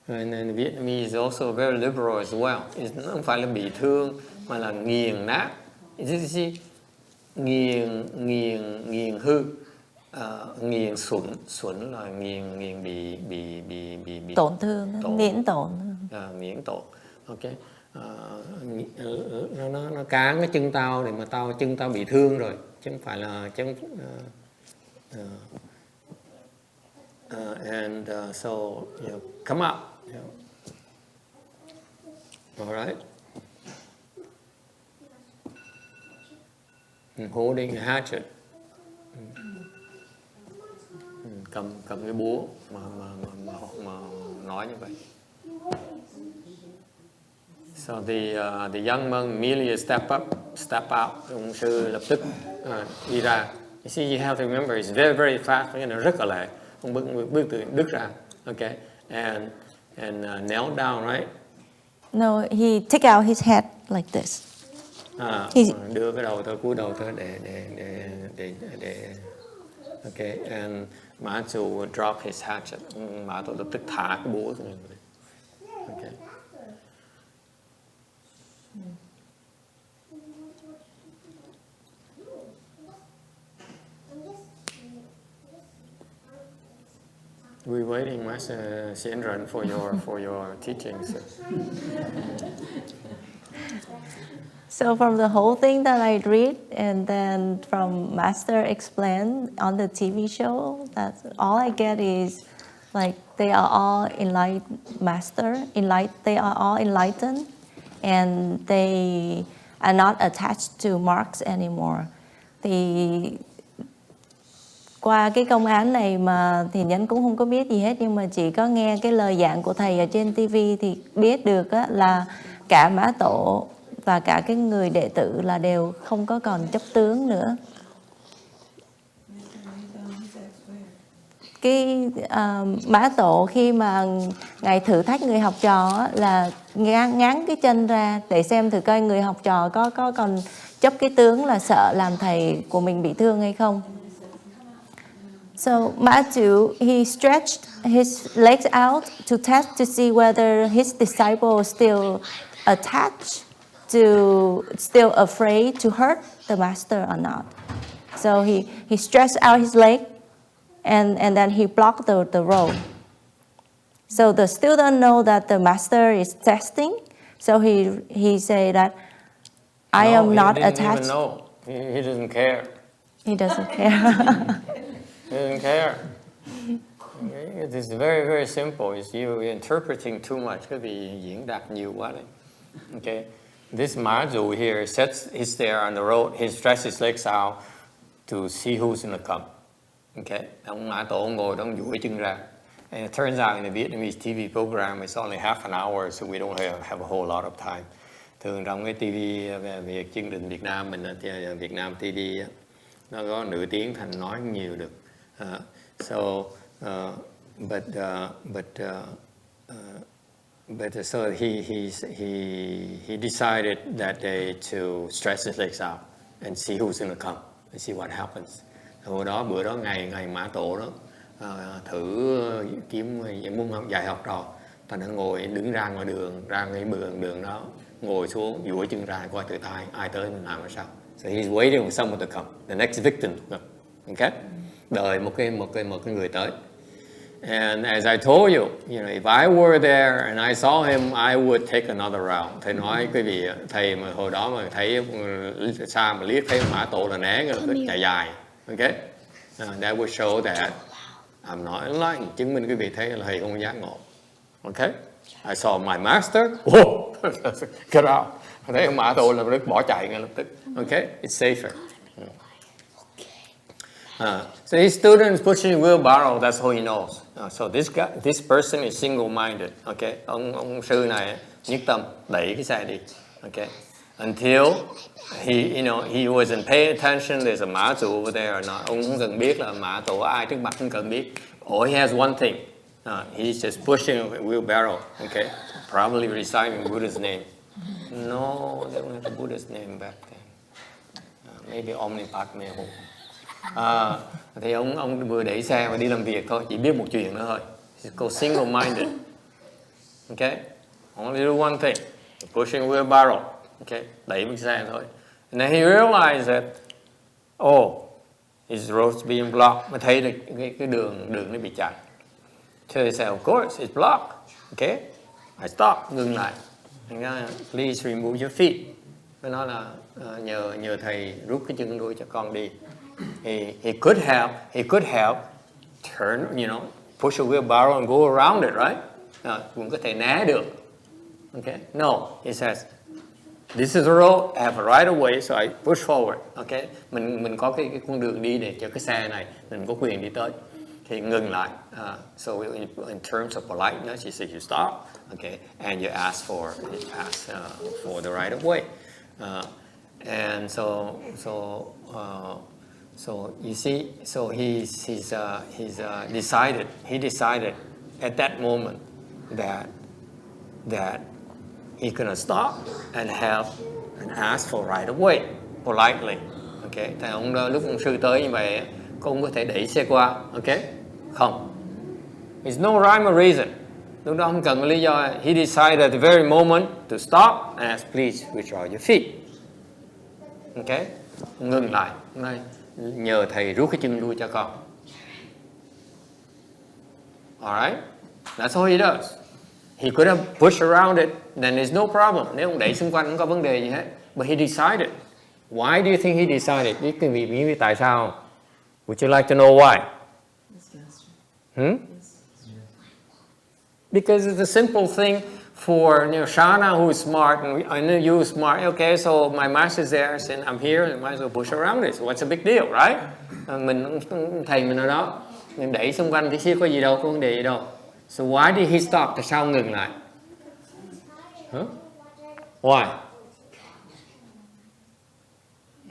And then Vietnamese is also very liberal as well. Không phải là bị thương mà là nghiền nát. Nghiền hư, nghiền xuẩn là nghiền bị Tổn thương, nghiễn tổn. Nghiễn tổn. Okay. Nó cán cái chân tao để mà chân tao bị thương rồi, chứ không phải là and so come up. All right. And holding a hatchet. cầm cái búa mà nói như vậy. So the young monk immediately step out. Ông sư lập tức đi ra. You see, you have to remember, it's very very fast. Nó rất là lẹ. Ông bước từ bước ra, okay, and kneel down, right? No, he take out his head like this. Đưa cái đầu tới cúi đầu tới để okay, and Mazu drop his hatchet. Mazu lập tức thả cái búa xuống. Okay. We're waiting, Master Shinran, for your teachings. So from the whole thing that I read, and then from Master explain on the TV show, that's all I get is like they are all enlightened master, they are all enlightened, and they are not attached to marks anymore. Thì qua cái công án này mà thì Nhẫn cũng không có biết gì hết, nhưng mà chỉ có nghe cái lời giảng của thầy ở trên TV thì biết được á, là cả Mã Tổ và cả cái người đệ tử là đều không có còn chấp tướng nữa. Cái Mã Tổ khi mà ngài thử thách người học trò á, là ngáng cái chân ra để xem thử coi người học trò có còn chấp cái tướng là sợ làm thầy của mình bị thương hay không. So Mazu, he stretched his legs out to test to see whether his disciple was still attached, still afraid to hurt the master or not. So he stretched out his leg and then he blocked the road. So the student know that the master is testing. So he say that I am not attached. Even know. He doesn't care. He doesn't care. He doesn't care. It is very very simple. It's you interpreting too much. Cái vì diễn đạt nhiều quá đấy. Okay. This Mazu here he's there on the road. He stretches his legs out to see who's gonna come. Okay. Ông Mã Tổ ngồi đó, ông duỗi chân ra. And it turns out in the Vietnamese TV program, it's only half an hour, so we don't have a whole lot of time. Thường trong cái TV về chương trình Việt Nam mình thì Việt Nam TV nó có nửa tiếng thành nói nhiều được. So so he decided that day to stretch his legs out and see who's going to come and see what happens. Hồi đó bữa đó ngày Mã Tổ đó thử kiếm muốn học dạy học trò, thành nó ngồi đứng ra ngoài đường, ra cái đường đó, ngồi xuống duỗi chân ra coi thử ai tới mình làm sao. So he's waiting for someone to come, the next victim to come. Okay? Đợi một cái người tới. And as I told you, if I were there and I saw him, I would take another round. Thầy nói cái gì, thầy mà hồi đó mà thấy xa mà liếc thấy Mã Tổ là né cái chạy dài. Okay? That would show that I'm not enlightened. Chứng minh quý vị thấy là thầy không giác ngộ. Okay? I saw my master. Whoa! Get out. Thấy Mã Tổ là rất bỏ chạy ngay lập tức. Okay? It's safer. So his student is pushing wheelbarrow. That's all he knows. So this person is single-minded. Okay, ông sư này nhất tâm đẩy cái xe đi. Okay, until he wasn't paying attention. There's a Mazu over there or not. Ông không cần biết là Mã Tổ ai trước mặt, không cần biết. All he has one thing. He's just pushing a wheelbarrow. Okay, probably reciting Buddha's name. No, they don't have the Buddha's name back then. Maybe Omnipadme Hum. Thì ông vừa đẩy xe và đi làm việc thôi, chỉ biết một chuyện nữa thôi. It's called single-minded. Okay, only do one thing, pushing wheelbarrow. Okay, đẩy một xe thôi. And then he realized that, his road's being blocked. Mà thấy được cái đường nó bị chặn. So he said, of course, it's blocked. Okay, I stop, ngừng lại. Please remove your feet. Phải nói là nhờ thầy rút cái chân đuôi cho con đi. He could have turned, push a wheelbarrow and go around it, right? Cũng có thể né được. Okay? No, he says, this is a road, I have a right of way, so I push forward. Okay? Mình có cái con đường đi để cho cái xe này, mình có quyền đi tới. thì ngừng lại. So in terms of politeness, you say you stop, okay, and you ask for the right of way. And so you see, so he decided at that moment that he's gonna stop and ask for right of way politely. Okay, thì lúc ông sư tới như vậy, ông có thể đẩy xe qua, okay? Không. There's no rhyme or reason. Lúc đó không cần lý do. He decided at the very moment to stop and ask, please withdraw your feet. Okay? Ngừng lại. Nhờ thầy rút cái chân lui cho con. Alright? That's all he does. He could have pushed around it, then there's no problem. Nếu ông đẩy xung quanh không có vấn đề gì hết. But he decided. Why do you think he decided? Biết cái vì tại sao? Would you like to know why? Because it's a simple thing for Shana, who is smart, and I know you are smart. Okay, so my master's there, and I'm here, and I might as well push around it. So what's a big deal, right? Mình thầy mình ở đó, mình đẩy xung quanh thì có gì đâu, có vấn đề gì đâu. So why did he stop? Tại sao ngừng lại? Why?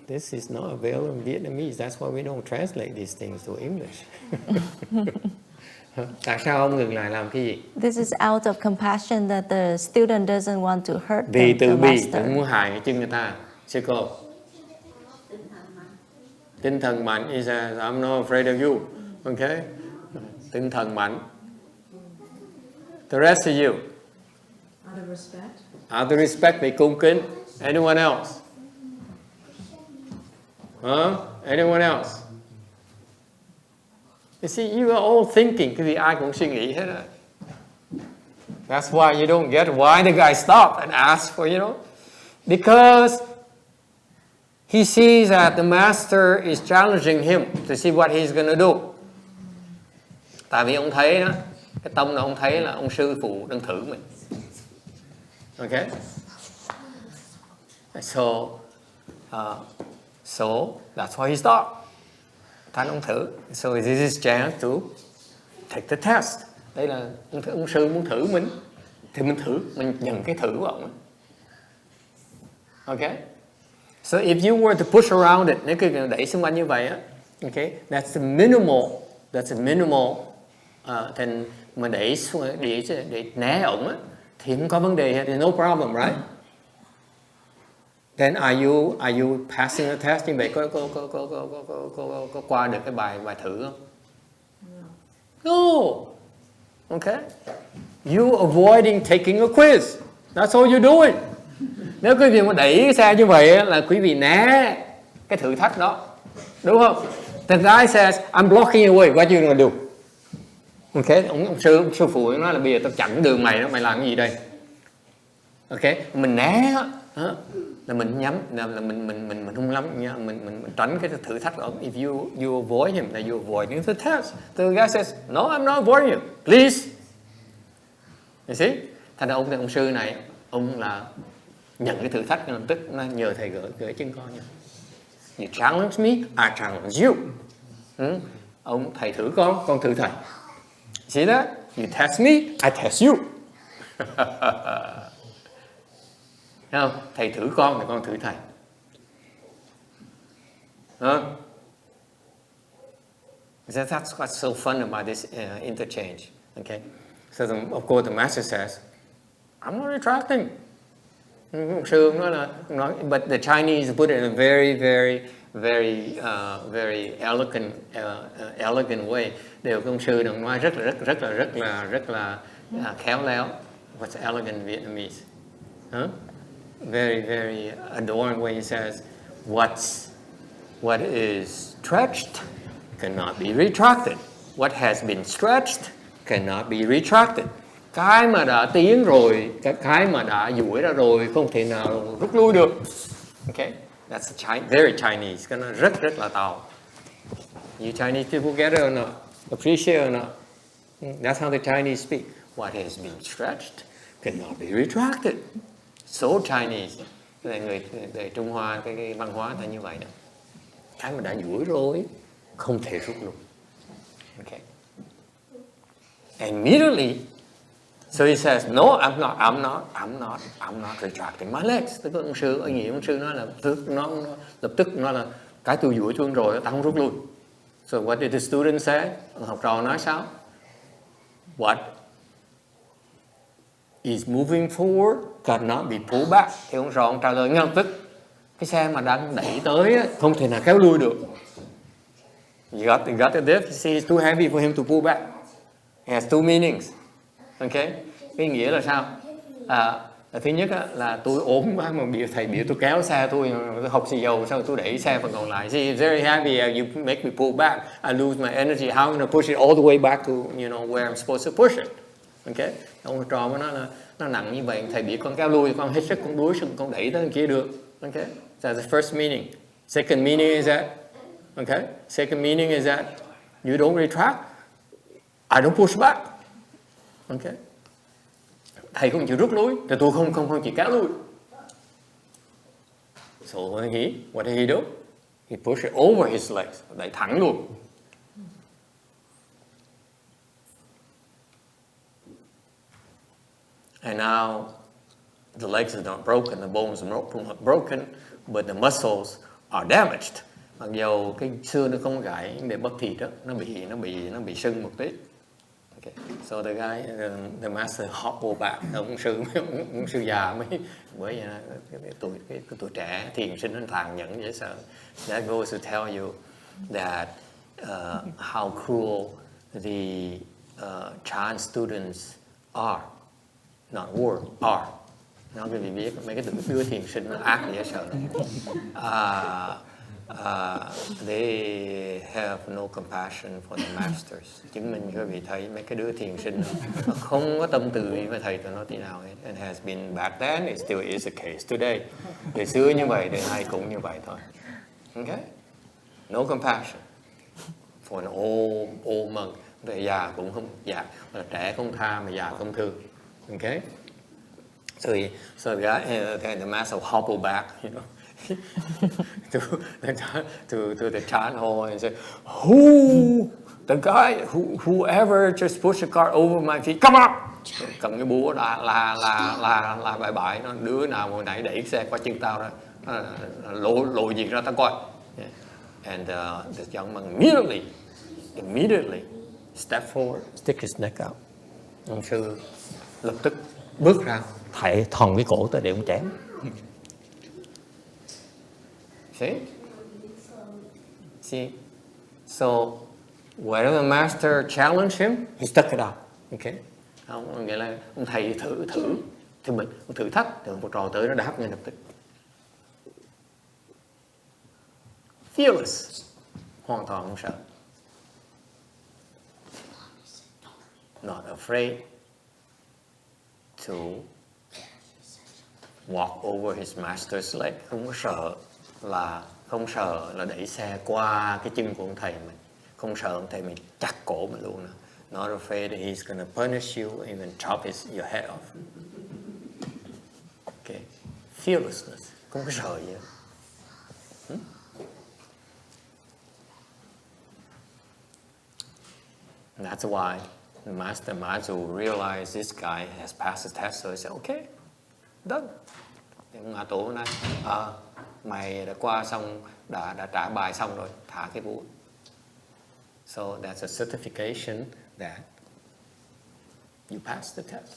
This is not available in Vietnamese. That's why we don't translate these things to English. Tại sao ông ngừng lại làm cái gì? This is out of compassion that the student doesn't want to hurt Vì the từ bi, master. đừng muốn hại cái chân người ta. Sư cô. Tinh thần mạnh. He says, I'm not afraid of you. Okay? Tinh thần mạnh. The rest of you. Out of respect. Out of respect, vì cung kính. Anyone else? Anyone else? You see, you are all thinking, cái gì ai cũng suy nghĩ hết á. That's why you don't get why the guy stopped and asked for, because he sees that the master is challenging him to see what he's going to do. Tại vì ông thấy đó, cái tâm là ông thấy là ông sư phụ đang thử mình. Okay? So that's why he stopped. Thanh ông thử. So this is chance to take the test. Đây là ông sư muốn thử mình, thì mình thử, mình nhận cái thử của ông. Okay? So if you were to push around it, nếu cứ đẩy xung quanh như vậy á, okay, that's the minimal. Thì mình đẩy để né ổng á, thì không có vấn đề, thì no problem, right? Then are you passing the test? Như vậy có qua được cái bài thử không? No. Okay. You avoiding taking a quiz. That's all you're doing. Nếu quý vị mà đẩy cái xe như vậy là quý vị né cái thử thách đó, đúng không? The guy says, I'm blocking your way. What you gonna do? Okay. Ông sư phụ nói là bây giờ tao chặn đường mày đó, mày làm cái gì đây? Okay. Mình né đó. Là mình nhắm, là mình không lắm nha, mình tránh cái thử thách đó. If you avoid him, là you avoiding the test. The guy says, no, I'm not avoiding you. Please. You see? Thành ra ông sư này, ông là nhận cái thử thách lập tức, nó nhờ thầy gửi chân con nha. You challenge me, I challenge you. Ông thầy thử con thử thầy. See that? You test me, I test you. Thấy không? Thầy thử con thì con thử thầy. That's what's so fun about this interchange. Okay, so of course the master says, I'm not retracting. Sư nói là, but the Chinese put it in a very, very, very, very elegant way. Đều công sư đồng nói rất là khéo léo. What's elegant in Vietnamese? Very, very adorned way. He says, what is stretched cannot be retracted. What has been stretched cannot be retracted. Cái mà đã tiến rồi, cái mà đã duỗi ra rồi không thể nào rút lui được. Okay, that's very Chinese. Cái nó rất là Tàu. You Chinese people get it or not? Appreciate it or not? That's how the Chinese speak. What has been stretched cannot be retracted. So Chinese. Người Trung Hoa, cái văn hóa ta như vậy đó. Cái mà đã duỗi rồi không thể rút lui. Okay. And immediately, so he says, no, I'm not retracting my legs. Tức là ông sư nói là lập tức nó là cái tôi duỗi chuông rồi, tao không rút lui. So what did the student say? Học trò nói sao? What is moving forward cannot be pulled back. Thì ông trò trả lời ngay lập tức, cái xe mà đang đẩy tới không thể nào kéo lui được. You got it there? You see, it's too heavy for him to pull back. It has two meanings. Okay? Cái nghĩa là sao? Thứ nhất là tôi ốm quá mà thầy biểu tôi kéo xe tôi học xì dầu, sao tôi đẩy xe phần còn lại. See, it's very heavy, you make me pull back, I lose my energy. How am I going to push it all the way back to, where I'm supposed to push it? Okay? Ông trò mà nó nặng như vậy, thầy biểu con kéo lui, con hết sức, con đuối sức, con đẩy tới kia được. Okay? That's the first meaning. Second meaning is that, okay? Second meaning is that you don't retract, I don't push back. Okay? Thầy không chịu rút lui, thì tôi không chịu kéo lui. So what did he do? He pushed it over his legs, đẩy thẳng luôn. And now the legs are not broken, the bones are not broken, but the muscles are damaged. Mặc dù cái xương nó không gãy, để bắp thịt đó, nó bị sưng một tí. Okay. So the guy, the master hobbled back. Ông sư già mới bởi cái tuổi trẻ thiền sinh nó tàn nhẫn dễ sợ. That goes to tell you that how cruel the Chan students are, not were, are. Nói cái vị biết mấy cái đứa thiền sinh nó ác dễ sợ. They have no compassion for the masters. Chứng minh các vị thấy mấy cái đứa thiền sinh nó không có tâm từ với thầy tụi nó tí nào hết. And has been back then, it still is the case today. Đời xưa như vậy, đời nay cũng như vậy thôi. Okay? No compassion for an old monk. Đời già cũng không trẻ không tha mà già không thương. Okay? So the master hobbled back, to the Chan hall and said, whoever just pushed the cart over my feet, come up! Cầm cái búa là bại nó, đứa nào hồi nãy đẩy xe qua chân tao đó, lộ gì ra tao coi. And the young monk immediately stepped forward, stick his neck out. Ông sư lập tức bước ra, thảy thòng cái cổ tới để ông chém. See? So, whenever the master challenged him, he stuck it out. Okay? Nghĩa là ông thầy thử mình, ông thử thách, thì một trò tới nó đáp ngay lập tức. Fearless, hoàn toàn không sợ. Not afraid to walk over his master's leg. Không sợ là đẩy xe qua cái chân của ông thầy mình. Không sợ ông thầy mình chặt cổ mình luôn. Not afraid that he's going to punish you, even chop your head off. Okay. Fearlessness. Không có sợ gì. And that's why the Master Mazu realized this guy has passed the test, so he said, okay, done. Thì ông Ngạ Tổ nói, mày đã qua xong, đã trả bài xong rồi, thả cái búa. So that's a certification that you passed the test.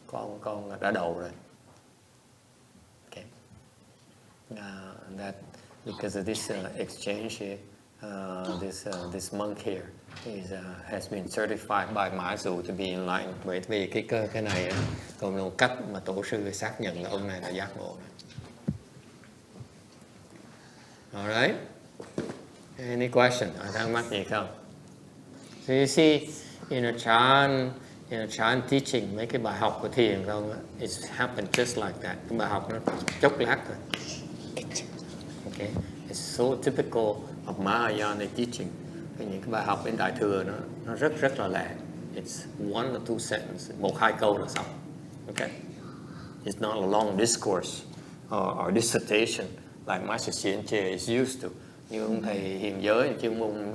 Con đã đậu rồi. Okay. That because of this exchange here, this monk here has been certified by Mazu to be enlightened. Bởi vì cái này còn một cách mà tổ sư xác nhận là ông này là giác ngộ. Alright? Any question? Thắc mắc gì không? So you see, Chan teaching, mấy cái bài học của thiền không? It's happened just like that. Cái bài học nó chốc lát thôi. Okay? It's so typical of Mahayana teaching. Những cái bài học bên Đại Thừa nó rất là lẹ. It's one or two sentences, 1-2 câu là xong. Okay? It's not a long discourse or dissertation like Master Xian Che is used to. Như ông thầy hiền giới chuyên môn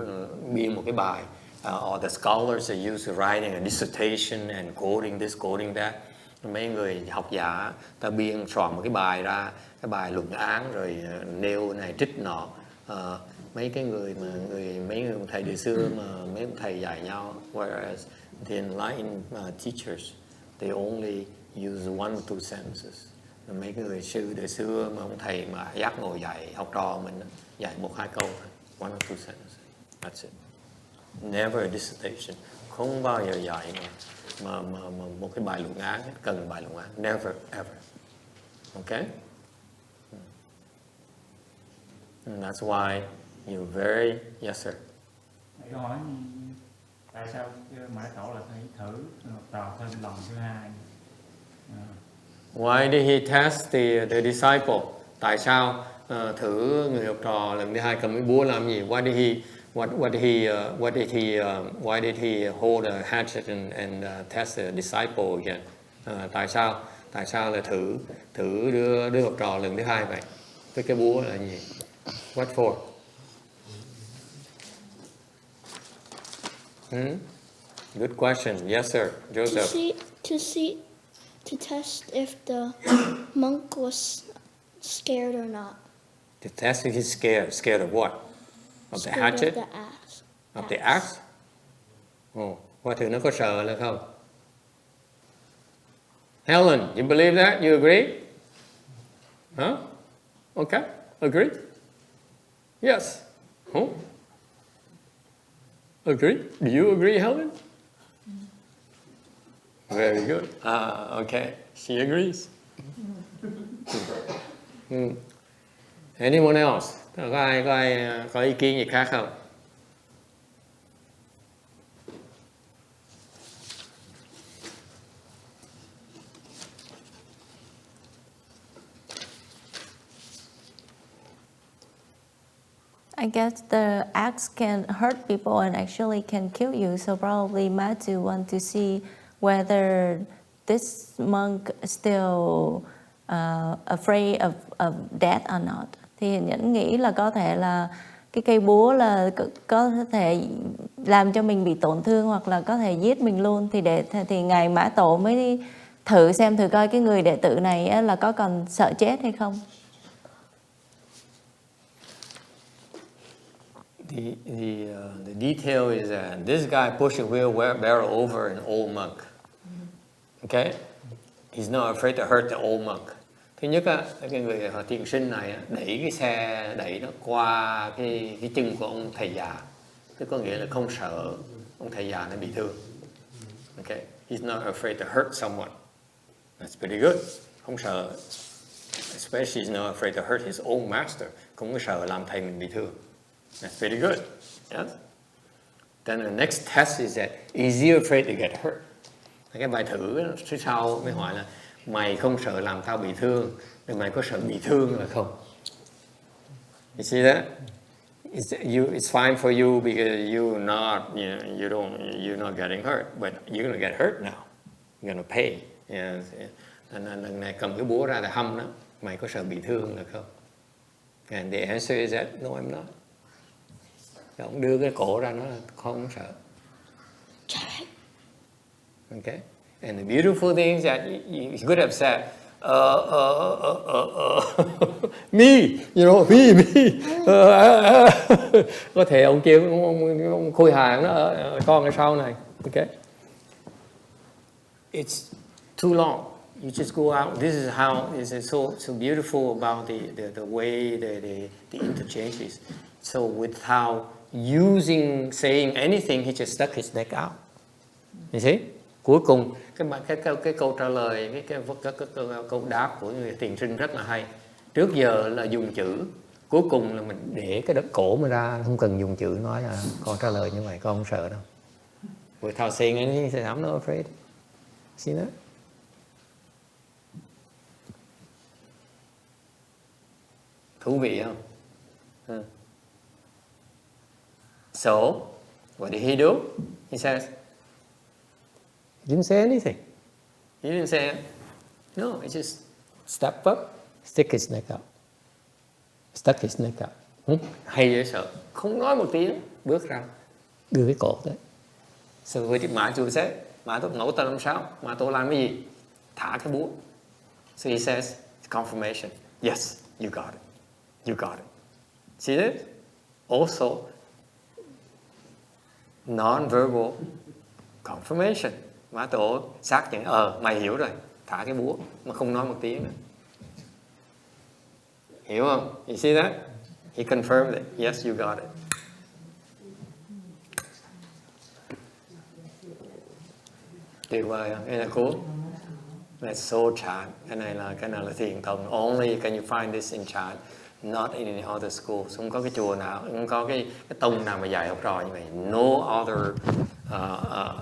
biên một cái bài or the scholars are used to writing a dissertation and quoting this, quoting that. Mấy người học giả ta biên soạn một cái bài ra, cái bài luận án rồi nêu này trích nọ. Mấy cái người mà mấy ông thầy đời xưa mà mấy ông thầy dạy nhau, whereas the enlightened teachers they only use 1 or 2 sentences. Mấy cái người sư đời xưa mà ông thầy mà giác ngồi dạy học trò mình dạy 1-2 câu thôi, 1 or 2 sentences. That's it. Never a dissertation. Không bao giờ dạy mà một cái bài luận án, cần bài luận án. Never ever. Okay? And that's why you're very... Yes, sir. Câu hỏi tại sao Mã Tổ là phải thử học trò thêm lòng thứ hai? Why did he test the disciple? Tại sao thử người học trò lần thứ hai cầm cái búa làm gì? Why did he hold a hatchet and test the disciple again? Tại sao là thử đưa học trò lần thứ hai vậy? Cái búa là gì? What for? Good question. Yes, sir. Joseph. To test if the monk was scared or not. To test if he's scared. Scared of what? Of the hatchet? Of the axe. Of the axe? Oh, qua thử nó có sợ là không? Helen, you believe that? You agree? Huh? Okay. Agree? Yes. Oh. Agree? Do you agree, Helen? Very good. Okay. She agrees. Anyone else? Có ai có ý kiến gì khác không? I guess the axe can hurt people and actually can kill you. So probably Mazu want to see whether this monk is still afraid of death or not. Thì Nhẫn nghĩ là có thể là cái cây búa là có thể làm cho mình bị tổn thương hoặc là có thể giết mình luôn. Thì Ngài Mã Tổ mới thử coi cái người đệ tử này là có còn sợ chết hay không. The detail is that this guy pushing Barrow over an old monk. Okay? He's not afraid to hurt the old monk. Thứ nhất á, cái người tiền sinh này đẩy cái xe đẩy nó qua cái chân của ông thầy già. Tức có nghĩa là không sợ ông thầy già nó bị thương. Okay? He's not afraid to hurt someone. That's pretty good. Không sợ. Especially he's not afraid to hurt his own master. Không có sợ làm thầy mình bị thương. That's pretty good. Yes? Then the next test is that, is he afraid to get hurt? Cái bài thử phía sau mới hỏi là mày không sợ làm tao bị thương, nhưng mày có sợ bị thương là không? You see that? It's fine for you because you're not getting hurt, but you're gonna get hurt now. You're gonna pay. Yes. Lần này cầm cái búa ra là hăm đó, mày có sợ bị thương là không? And the answer is that no, I'm not. Ông đưa cái cổ ra nó không sợ. Okay? And the beautiful thing is that you could have said, me, me. Có thể ông kêu ông khôi hài nó con ở sau này. Okay? It's too long. You just go out. This is how is so beautiful about the way the interchange is. So without saying anything, he just stuck his neck out. You see? Cuối cùng cái câu trả lời, cái câu đáp của người tiền sinh rất là hay. Trước giờ là dùng chữ, cuối cùng là mình để cái đất cổ mà ra, không cần dùng chữ nói là con trả lời như vậy, con không sợ đâu. Without saying anything, he said, I'm not afraid. See that? Thú vị không? So, what did he do? He says, he didn't say anything. He didn't say, no, he just stepped up, stuck his neck out. Hay dễ sợ. Không nói một tiếng, bước ra, đưa cái cổ tới. Sư với Mã Chủ sẽ Mã Tổ ngẫu tờ làm sao? Mã Tổ làm cái gì? Thả cái búa. So he says, confirmation. Yes, you got it. You got it. See this? Also, non-verbal confirmation. Mã Tổ xác nhận, mày hiểu rồi. Thả cái búa mà không nói một tiếng nữa. Hiểu không? You see that? He confirmed it. Yes, you got it. Tuyệt vời không? Cái này cool. That's so chant. Cái này là thiền tông. Only can you find this in chant, not in any other schools. Không có cái chùa nào, không có cái tông nào mà dạy học trò như vậy. No other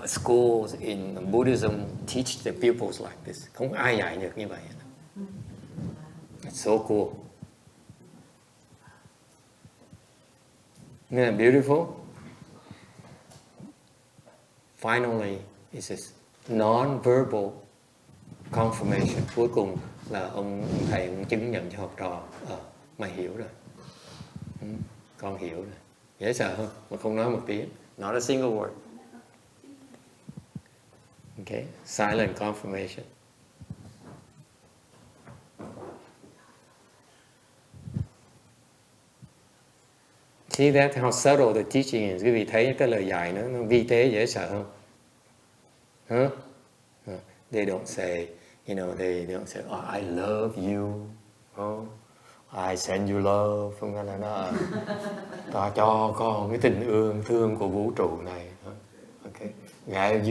schools in Buddhism teach the pupils like this. Không ai dạy được như vậy. It's so cool. Isn't that beautiful? Finally, it says non-verbal confirmation. Cuối cùng là ông thầy ông chứng nhận cho học trò, mày hiểu rồi, con hiểu rồi. Dễ sợ không? Mà không nói một tiếng. Not a single word. Okay, silent confirmation. See that how subtle the teaching is. Quý vị thấy cái lời dạy nó vi tế dễ sợ không? Huh? They don't say, they don't say, I love you. Oh, I send you love. Không phải là nó ta cho con cái tình thương của vũ trụ này. Okay.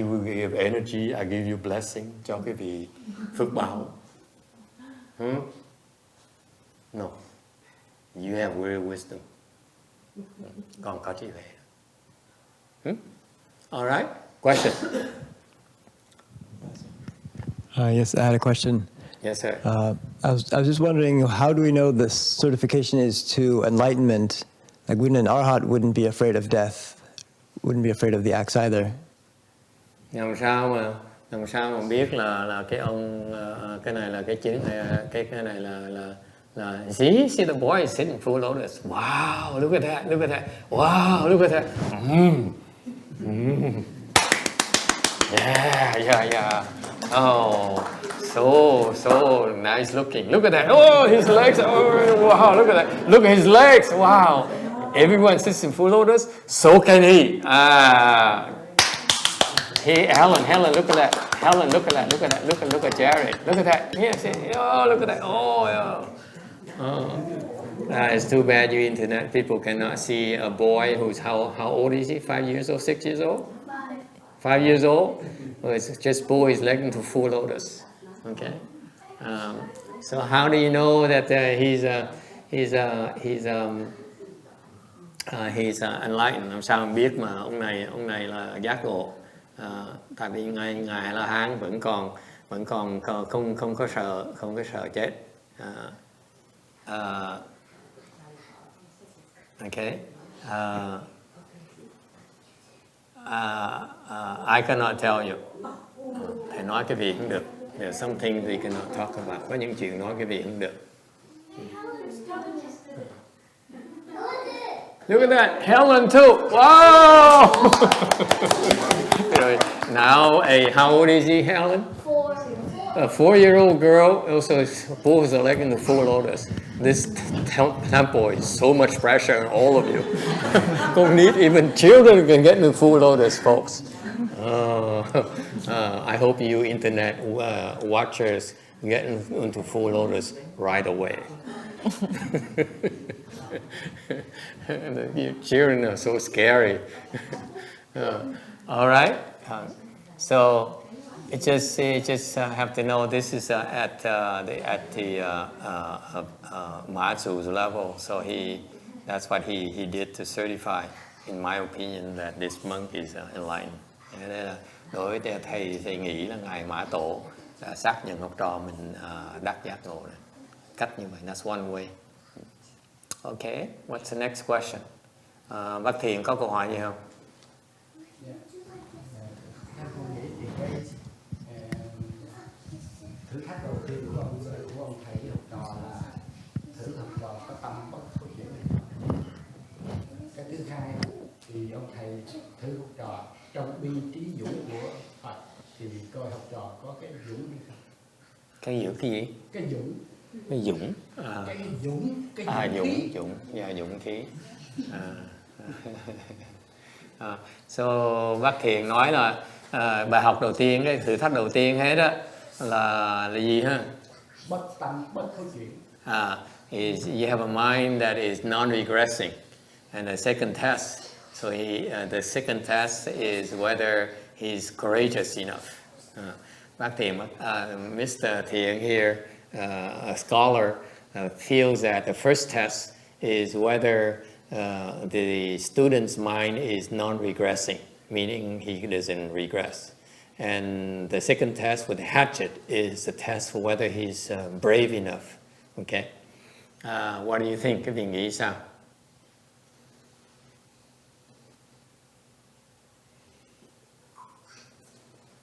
You give energy, I give you blessing. Cho cái vị phước báo. No. You have real wisdom. Con có trí tuệ. All right. Question. Yes, I had a question. Yes, sir. I was just wondering, how do we know the certification is to enlightenment? Like, an arhat wouldn't be afraid of death, wouldn't be afraid of the axe either. Làm sao mà biết là cái ông cái này là cái chứng, cái này là see the boy is sitting full lotus. Wow, look at that. Wow, look at that. Yeah. Oh, so nice looking. Look at that. Oh, his legs. Oh, wow, look at that. Look at his legs. Wow. Everyone sits in full lotus. So can he. Hey, Helen, look at that. Helen, look at that. Look at Jared. Look at that. Yes. Oh, look at that. Oh, yeah. It's too bad you internet people cannot see a boy who's how old is he? 5 years old, 6 years old? 5 years old? Well, it's just boys legging to full lotus. Okay. So how do you know that he's enlightened? Làm sao mà biết mà ông này là giác ngộ? Tại vì ngài La Hán vẫn còn không có sợ chết. Okay. I cannot tell you. Thầy nói cái gì cũng được. There's some things we cannot talk about. Có những chuyện nói cái gì cũng được. Look at that, Helen too. Wow. Now, how old is he, Helen? 4. A 4-year-old girl also pulls a leg in the full lotus. This temple is so much pressure on all of you. Don't need even children can get in the full lotus, folks. I hope you internet watchers get into full lotus right away. Your children are so scary. All right. So it just have to know this is at the Mazu's level. So that's what he did to certify, in my opinion, that this monk is enlightened. Nên là đối với thầy nghĩ là ngài Mã Tổ đã xác nhận học trò mình đắc giác ngộ rồi. Cách như vậy, that's one way. Okay, what's the next question? Bác Thiện có câu hỏi gì không? Thử thách đầu tiên của ông thầy học trò là thử học trò có tâm bất thối chuyển. Cái thứ hai thì thì ông thầy thử học trò trong bi trí dũng của Phật thì coi học trò có cái dũng hay không? Cái gì? Cái dũng. Cái dũng. Cái dũng. Cái dũng. Yeah, dũng khí. So bác Thiện nói là bài học đầu tiên, cái thử thách đầu tiên hết đó là gì ha? Bất tâm, bất thối chuyển. Is you have a mind that is non-regressing, and the second test. So the second test is whether he's courageous enough. Bác Thiện, Mr. Thiện here, a scholar, feels that the first test is whether the student's mind is non-regressing, meaning he doesn't regress. And the second test with the hatchet is the test for whether he's brave enough. Okay? What do you think? Các vị nghĩ sao?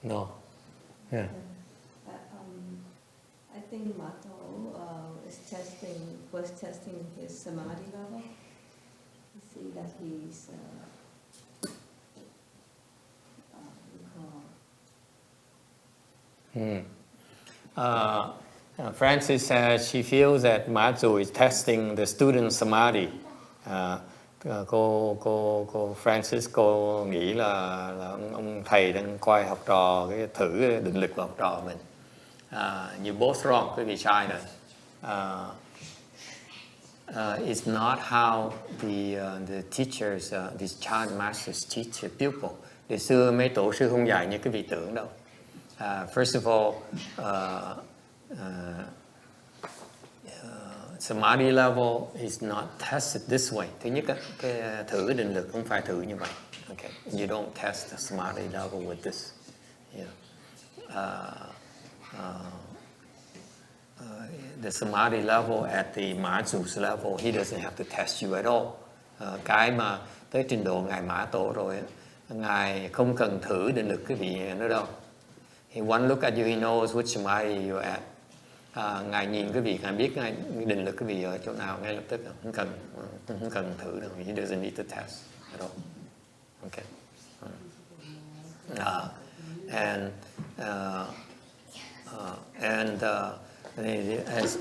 No. Yeah. I think Mato was testing his samadhi level. You see that he's Francis says she feels that Mazu is testing the student samadhi. Cô Francis cô nghĩ là ông thầy đang coi học trò cái thử định lực của học trò mình. You both wrong, quý vị sai rồi. It's not how the teachers, these child masters teach a pupil. Từ xưa mấy tổ sư không dạy như quý vị tưởng đâu. First of all, samadhi level is not tested this way. Thứ nhất, cái thử định lực không phải thử như vậy. Okay, you don't test the samadhi level with this. The samadhi level at the Mazu's level, he doesn't have to test you at all. Cái mà tới trình độ ngài Mã Tổ rồi, ngài không cần thử định lực quý vị nữa đâu. He one look at you, he knows which samadhi you're at. Ngài nhìn quý vị, ngài biết ngài định lực quý vị ở chỗ nào ngay lập tức, không cần thử đâu. He doesn't need to test at all. Okay.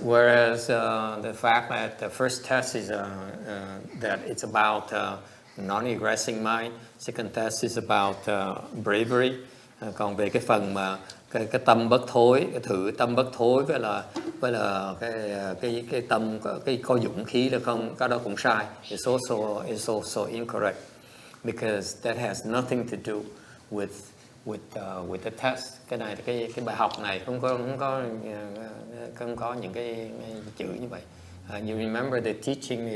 Whereas the fact that the first test is that it's about non-regressing mind, second test is about bravery. Còn về cái phần mà cái tâm bất thối, cái thử tâm bất thối với là cái tâm có dũng khí là không, cái đó cũng sai. It's also incorrect because that has nothing to do with the test. Cái này cái bài học này không có những cái chữ như vậy. You remember the teaching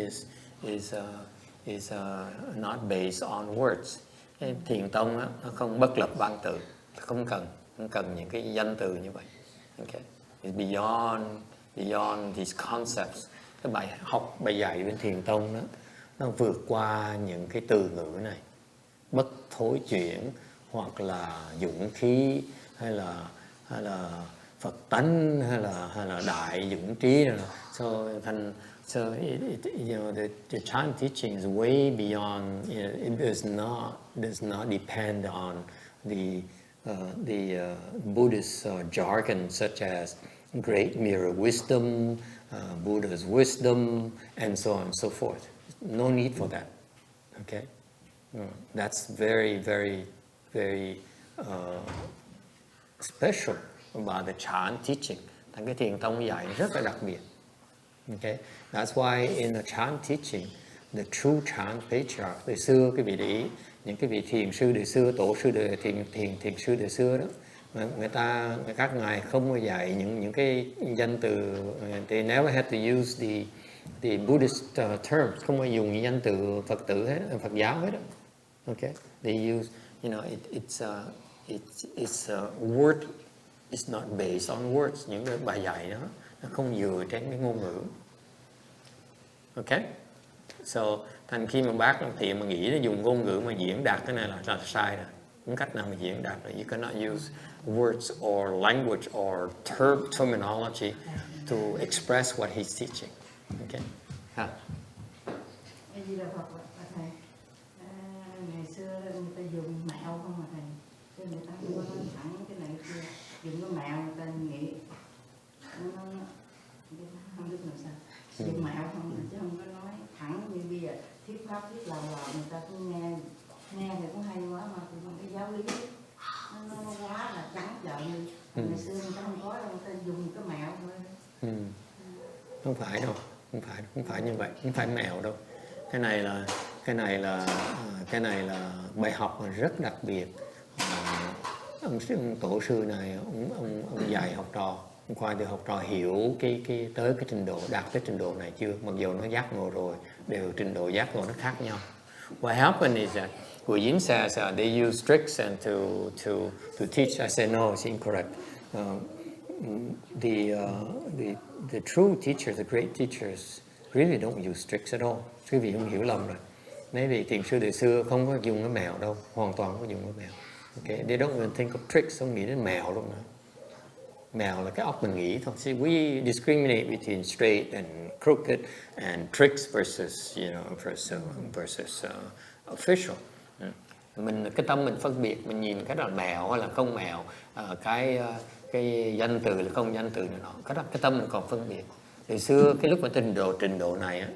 is not based on words. Cái thiền tông á, nó không bất lập văn tự, không cần những cái danh từ như vậy. Okay. It's beyond these concepts. Cái bài dạy bên thiền tông đó, nó vượt qua những cái từ ngữ này, bất thối chuyển hoặc là dũng khí hay là Phật tánh hay là đại dũng trí rồi. So the Chan teaching is way beyond. It does not depend on the Buddhist jargon such as great mirror wisdom, Buddha's wisdom, and so on and so forth. No need for that. Okay, that's very, very, very special about the Chan teaching. Thành cái thiền tông dạy rất là đặc biệt. Okay, that's why in the Chan teaching, the true Chan Patriarch, từ xưa cái vị để ý, những cái vị thiền sư đời xưa, tổ sư đời thiền sư đời xưa đó, các ngài không có dạy những cái danh từ. They never had to use the Buddhist terms, không có dùng những danh từ Phật tử hết, Phật giáo hết đó. Okay, they use, it's a word. It's not based on words. Những cái bài dạy đó nó không dựa trên cái ngôn ngữ. Okay, so thành khi mà bác Thiện mà nghĩ là dùng ngôn ngữ mà diễn đạt cái này là sai rồi, không cách nào mà diễn đạt được. You cannot use words or language or terminology to express what he's teaching. Okay. Di Đà Phật thầy, dùng mẹo không mà thầy, chứ người ta không có nói thẳng cái này kia, dùng cái mẹo người ta nghĩ nó không biết làm sao, dùng mẹo không chứ không có nói thẳng như bây giờ thuyết pháp thuyết lòng người ta cũng nghe thì cũng hay quá mà cái giáo lý nó quá là trắng trợn đi. Ngày xưa người ta không có đâu, người ta dùng cái mẹo thôi. Không phải đâu, không phải như vậy, không phải mẹo đâu. Cái này là bài học mà rất đặc biệt. Ông tổ sư này ông dạy học trò, ông khoa từ học trò hiểu tới cái trình độ, đạt tới trình độ này chưa, mặc dù nó giác ngộ rồi, đều trình độ giác ngộ nó khác nhau. What happened is that Guyin says they use tricks and to teach. I say no, it's incorrect. The true teachers, the great teachers, really don't use tricks at all. Quý vị không hiểu lầm rồi. Mấy vị thiền sư đời xưa không có dùng cái mẹo đâu, hoàn toàn không có dùng cái mẹo. Okay? They don't even think of tricks, không nghĩ đến mẹo luôn nữa. Mẹo là cái óc mình nghĩ thôi. See, we discriminate between straight and crooked and tricks versus, versus official. Mình cái tâm mình phân biệt, mình nhìn cái là mẹo hay là không mẹo, cái danh từ là không danh từ này nọ, cái tâm mình còn phân biệt. Từ xưa cái lúc mà trình độ này á,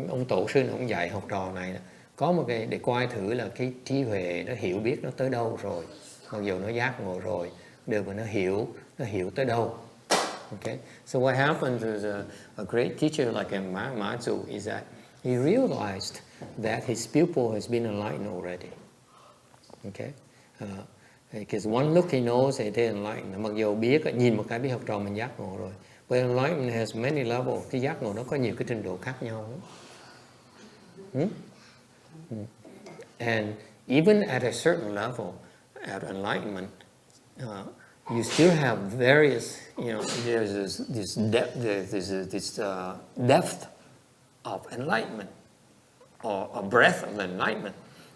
ông tổ sư này, ông dạy học trò này có một cái để coi thử là cái trí huệ, nó hiểu biết nó tới đâu rồi, mặc dù nó giác ngộ rồi, đều mà nó hiểu tới đâu. Okay, so what happens is a great teacher like Mazu is that he realized that his pupil has been enlightened already. Okay, because one look he knows that they're enlightened. Mặc dù biết, nhìn một cái biết học trò mình giác ngộ rồi. But enlightenment has many levels. Cái giác ngộ nó có nhiều cái trình độ khác nhau. And even at a certain level, at enlightenment, you still have various, there's this depth of enlightenment or a breadth of enlightenment.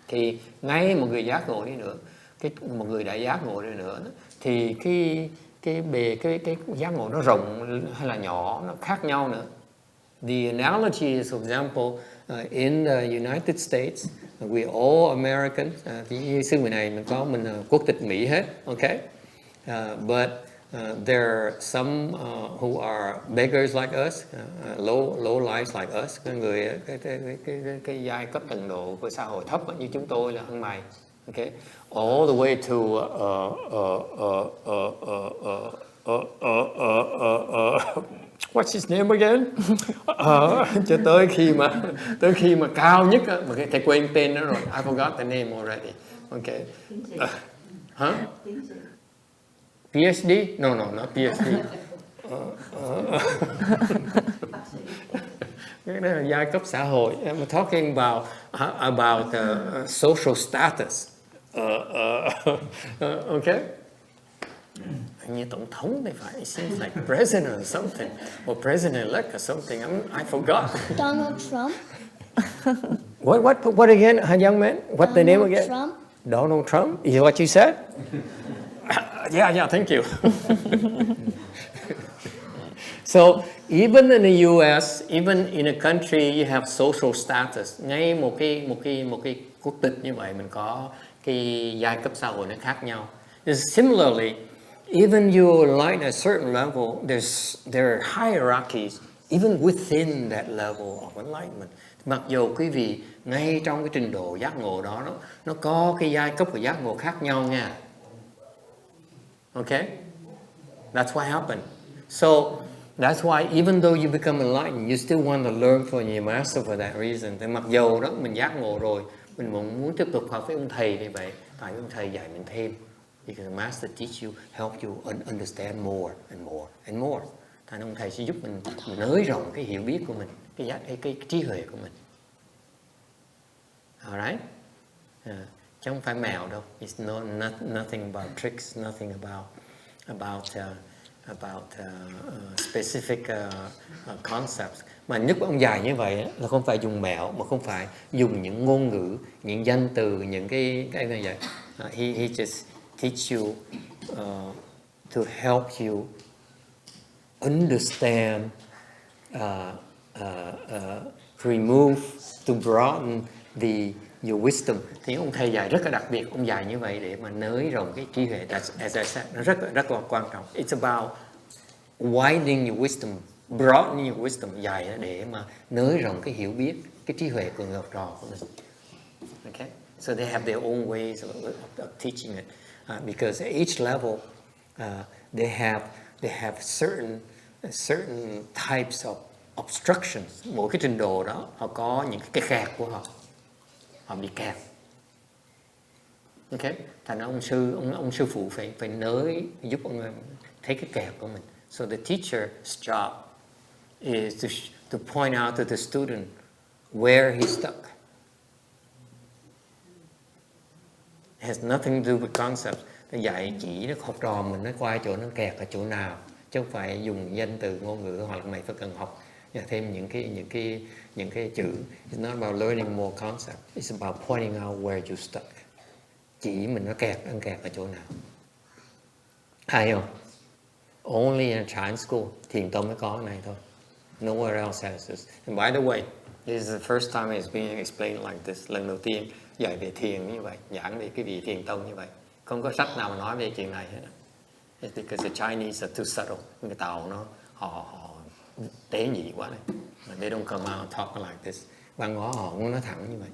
Thì ngay một người giác ngộ đi nữa, một người đã giác ngộ đi nữa, thì cái giác ngộ nó rộng hay là nhỏ, nó khác nhau nữa. The analogy is, for example, in the United States, we all Americans. Như sư người này mình quốc tịch Mỹ hết, okay? But there are some who are beggars like us, low lives like us, cái người cái giai cấp tầng độ của xã hội thấp như chúng tôi là ăn mày, okay? All the way to what's his name again? Cho tới khi mà cao nhất á, mà thầy quên tên nó rồi. I forgot the name already. Okay. PhD? No, not PhD. Cái đó là giai cấp xã hội. I'm talking about social status. Okay. Như tổng thống thì phải, it seems like president or something, or president-elect or something. I forgot. Donald Trump. What again, young man? What's the name again? Trump. Donald Trump? Is what you said? Yeah, thank you. So even in the U.S., even in a country you have social status. Ngay một cái quốc tịch như vậy mình có cái giai cấp xã hội nó khác nhau. Similarly, even you enlighten at a certain level, there are hierarchies even within that level of enlightenment. Mặc dù quý vị ngay trong cái trình độ giác ngộ đó nó có cái giai cấp của giác ngộ khác nhau nha. Okay? That's what happened. So that's why even though you become enlightened, you still want to learn from your master for that reason. Thì mặc dù đó mình giác ngộ rồi, mình muốn tiếp tục học với ông thầy như vậy, tại ông thầy dạy mình thêm. Because the master teach you, help you understand more and more and more. Thành ông thầy sẽ giúp mình nới rộng cái hiểu biết của mình, cái trí huệ của mình. Alright? Chứ không phải mèo đâu. It's nothing about tricks, nothing about specific concepts. Mà nhất ông dạy như vậy là không phải dùng mẹo, mà không phải dùng những ngôn ngữ, những danh từ, những cái như vậy. He just teach you to help you understand, remove, to broaden your wisdom. Thì ông thầy dạy rất là đặc biệt, ông dạy như vậy để mà nới rộng cái trí huệ. That's, as I said, nó rất là quan trọng. It's about widening your wisdom, broadening your wisdom, dạy để mà nới rộng cái hiểu biết, cái trí huệ của người học trò của mình. Okay, so they have their own ways of teaching it, because at each level they have certain types of obstructions. Mỗi cái trình độ đó họ có những cái kẹt của họ bị kẹt. Okay, thành ông sư phụ phải nới giúp ông thấy cái kẹt của mình. So the teacher's job is to point out to the student where he's stuck. It has nothing to do with concepts. Tôi dạy chỉ nó học trò mình nó qua chỗ nó kẹt ở chỗ nào, chứ không phải dùng danh từ ngôn ngữ, hoặc là mày phải cần học thêm những cái chữ. It's not about learning more concepts. It's about pointing out where you stuck. Chỉ mình nó kẹt ở chỗ nào. Hay không? Only in a Chan school, Thiền tông mới có cái này thôi. Nowhere else has this. And by the way, this is the first time it's being explained like this. Lần đầu tiên dạy về thiền như vậy, giảng về cái vị thiền tông như vậy. Không có sách nào mà nói về chuyện này hết. It's because the Chinese are too subtle. Người Tàu họ tế nhị quá này. They don't come out and talk like this. Văn hóa họ không nói thẳng như vậy.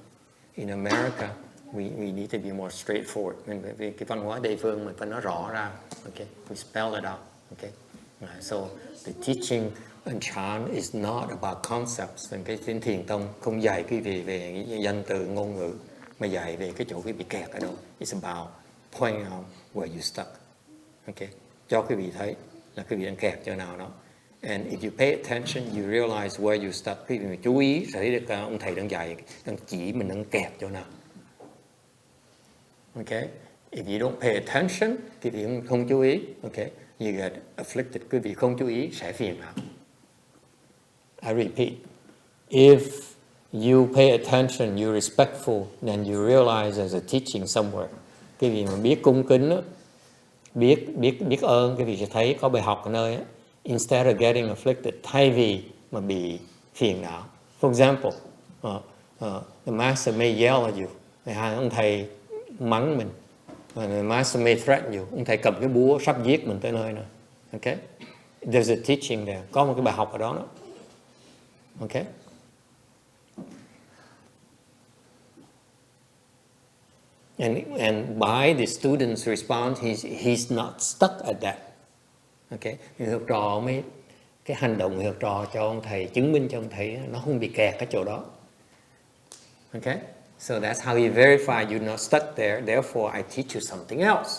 In America, we need to be more straightforward. Vì cái văn hóa địa phương mình phải nói rõ ra. Okay, we spell it out. Okay, so the teaching in Chan is not about concepts. Cái thiền tông không dạy cái về danh từ ngôn ngữ, mà dạy về cái chỗ cái bị kẹt ở đâu. It's about pointing out where you stuck. Okay, cho quý vị thấy là quý vị đang kẹt chỗ nào đó. And if you pay attention, you realize where you stuck. Quý vị chú ý sẽ thấy được ông thầy đang dạy, đang chỉ mình đang kẹt chỗ nào. Okay, if you don't pay attention, quý vị không chú ý, okay, you get afflicted. Quý vị không chú ý sẽ phiền não. I repeat, if you pay attention, you're respectful, then you realize there's a teaching somewhere. Cái gì mà biết cung kính đó, biết ơn, cái gì sẽ thấy có bài học ở nơi đó. Instead of getting afflicted, thay vì mà bị phiền não. For example, the master may yell at you. Ông thầy mắng mình. The master may threaten you. Ông thầy cầm cái búa sắp giết mình tới nơi nào. Okay? There's a teaching there. Có một cái bài học ở đó đó. Okay? And by the student's response, he's not stuck at that. Okay, người học trò mới cái hành động người học trò cho ông thầy chứng minh cho ông thầy nó không bị kẹt cái chỗ đó. Okay, so that's how he verified you're not stuck there. Therefore, I teach you something else.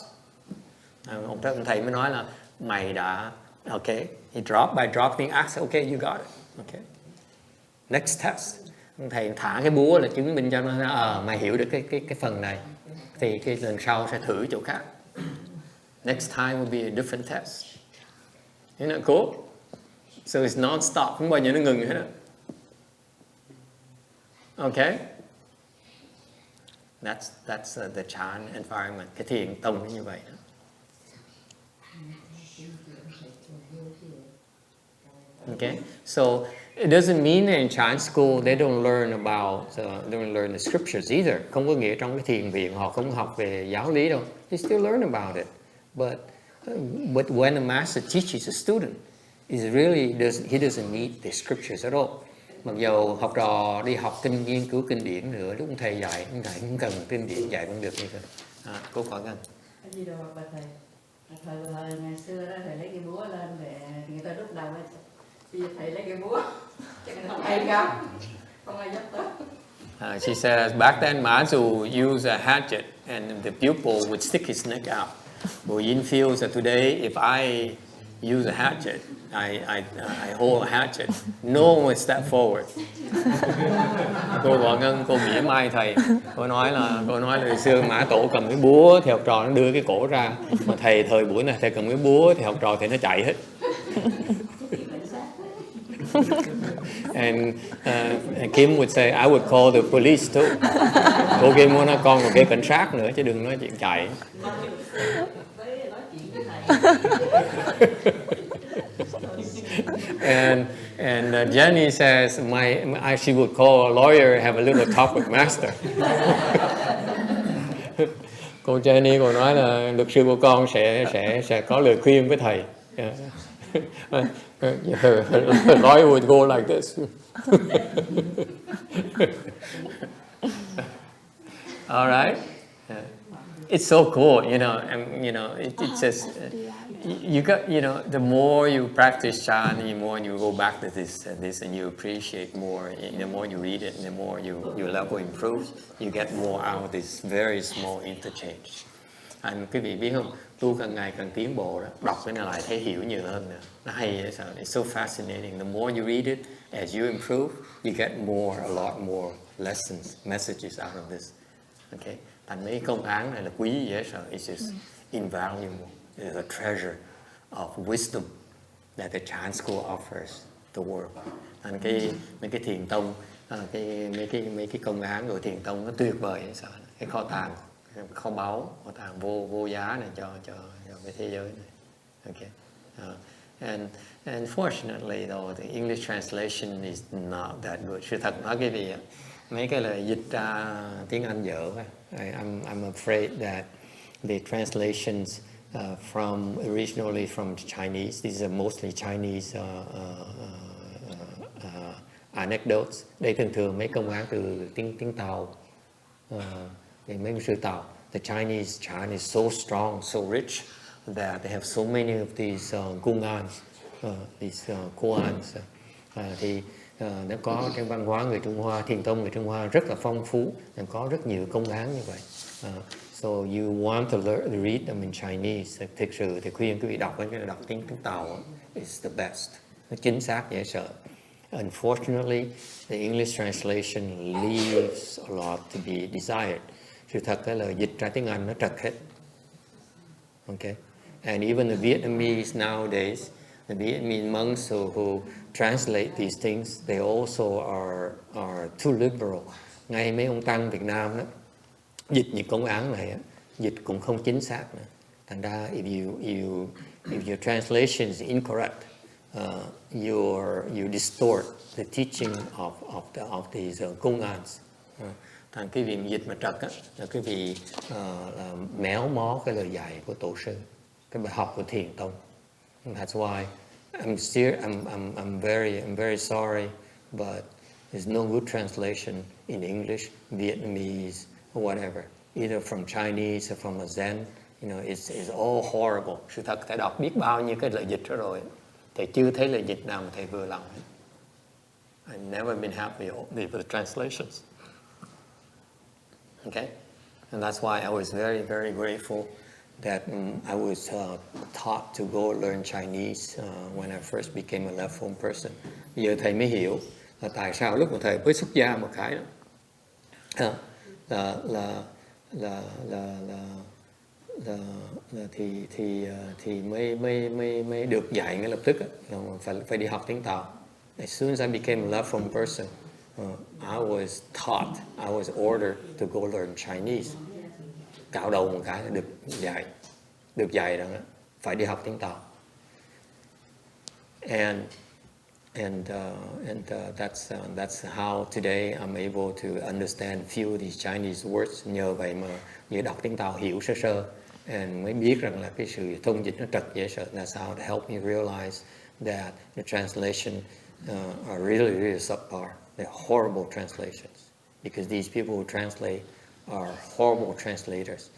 Ông thầy mới nói là mày đã okay. He dropped by dropping axe. Okay, you got it. Okay, next test. Ông thầy thả cái búa là chứng minh cho nó mày hiểu được cái phần này. Thì cái lần sau sẽ thử chỗ khác. Next time will be a different test. Isn't that cool? So it's non-stop, không bao giờ nó ngừng hết á. Okay? That's the Chan environment. Cái thiền tông như vậy đó. Okay? So it doesn't mean that in Chan school they don't learn about, they don't learn the scriptures either. Không có nghĩa trong cái thiền viện họ không học về giáo lý đâu. They still learn about it. But when a master teaches a student, he doesn't need the scriptures at all. Mặc dù học trò đi học nghiên cứu kinh điển nữa, lúc ông thầy dạy, ông thầy không cần kinh điển dạy cũng được như thế. Cô hỏi anh. Gì đâu bà thầy. Thời ngày xưa đó thầy lấy cái búa lên để người ta đúc đầu ấy. Bây giờ thầy lấy cái búa, chắc không ai gặp, không ai giúp tới. She says back then Mazu used a hatchet and the pupil would stick his neck out. But Yin feels that today, if I use a hatchet, I hold a hatchet, no one would step forward. Cô gọi ngân, cô mỉa mai thầy. Cô nói là hồi xưa Mã Tổ cầm cái búa thì học trò nó đưa cái cổ ra, mà thầy thời buổi này thầy cầm cái búa thì học trò thì nó chạy hết. And Kim would say, I would call the police too. Cô Kim muốn nói con một cái cảnh sát nữa chứ đừng nói chuyện chạy. And Jenny says, she would call a lawyer, have a little talk with master. Cô Jenny cô nói là luật sư của con sẽ có lời khuyên với thầy. The lawyer would go like this. All right. It's so cool, it's just you got, the more you practice Chan, the more you go back to this and you appreciate more. The more you read it, the more your level improves. You get more out of this very small interchange. Quý vị biết không, tu càng ngày càng tiến bộ đó, đọc cái này lại thấy hiểu nhiều hơn nữa. Nó hay vậy sao? It's so fascinating. The more you read it, as you improve, you get a lot more lessons, messages out of this. Okay. Thành mấy công án này là quý dễ sợ. It's just invaluable. It's a treasure of wisdom that the Chan school offers the world. Thành mấy cái thiền tông, mấy cái công án của thiền tông nó tuyệt vời vậy sao? Cái kho tàng vô giá này cho cái thế giới này. Okay. And fortunately though, the English translation is not that good. Sự thật nói cái gì mấy cái lời dịch ra tiếng Anh dở quá. I'm afraid that the translations originally from Chinese, these are mostly Chinese anecdotes. Đây thường mấy công án từ tiếng Tàu, mấy sư Tàu. The Chinese Chan is so strong, so rich that they have so many of these Gongans, these Koans. Thì nó có trong văn hóa người Trung Hoa, thiền tông người Trung Hoa rất là phong phú, có rất nhiều công án như vậy. So you want to read them in Chinese. Thực sự thì khuyên quý vị đọc tiếng Tàu is the best. Nó chính xác dễ sợ. Unfortunately, the English translation leaves a lot to be desired. Sự thật là dịch ra tiếng Anh nó trật hết. Okay, and even the Vietnamese nowadays, the Vietnamese monks who translate these things, they also are too liberal. Ngay mấy ông tăng Việt Nam đó, dịch những công án này dịch cũng không chính xác nữa. Thành ra if your translation is incorrect, you distort the teaching of these Gongans. Thành cái việc dịch mà trật là cái việc méo mó cái lời dạy của tổ sư, cái bài học của thiền tông. And that's why I'm very sorry, but there's no good translation in English, Vietnamese, or whatever, either from Chinese or from a Zen. It's all horrible. Sự thật thầy đọc biết bao nhiêu cái lời dịch đó rồi, thầy chưa thấy lời dịch nào mà thầy vừa lòng. I've never been happy with the translations. Okay, and that's why I was very, very grateful that I was taught to go learn Chinese when I first became a left home person. Giờ thầy mới hiểu là tại sao lúc mà thầy mới xuất gia một cái đó thì mới được dạy ngay lập tức phải đi học tiếng Tàu. As soon as I became a left home person, I was taught, I was ordered to go learn Chinese. Cạo đầu một cái được dạy rằng phải đi học tiếng Tàu. And that's how today I'm able to understand few of these Chinese words. Nhờ vậy mà nhờ đọc tiếng Tàu hiểu sơ and mới biết rằng là cái sự thông dịch nó trật dễ sợ. That's how to help me realize that the translation are really subpar. They're horrible translations because these people who translate are horrible translators.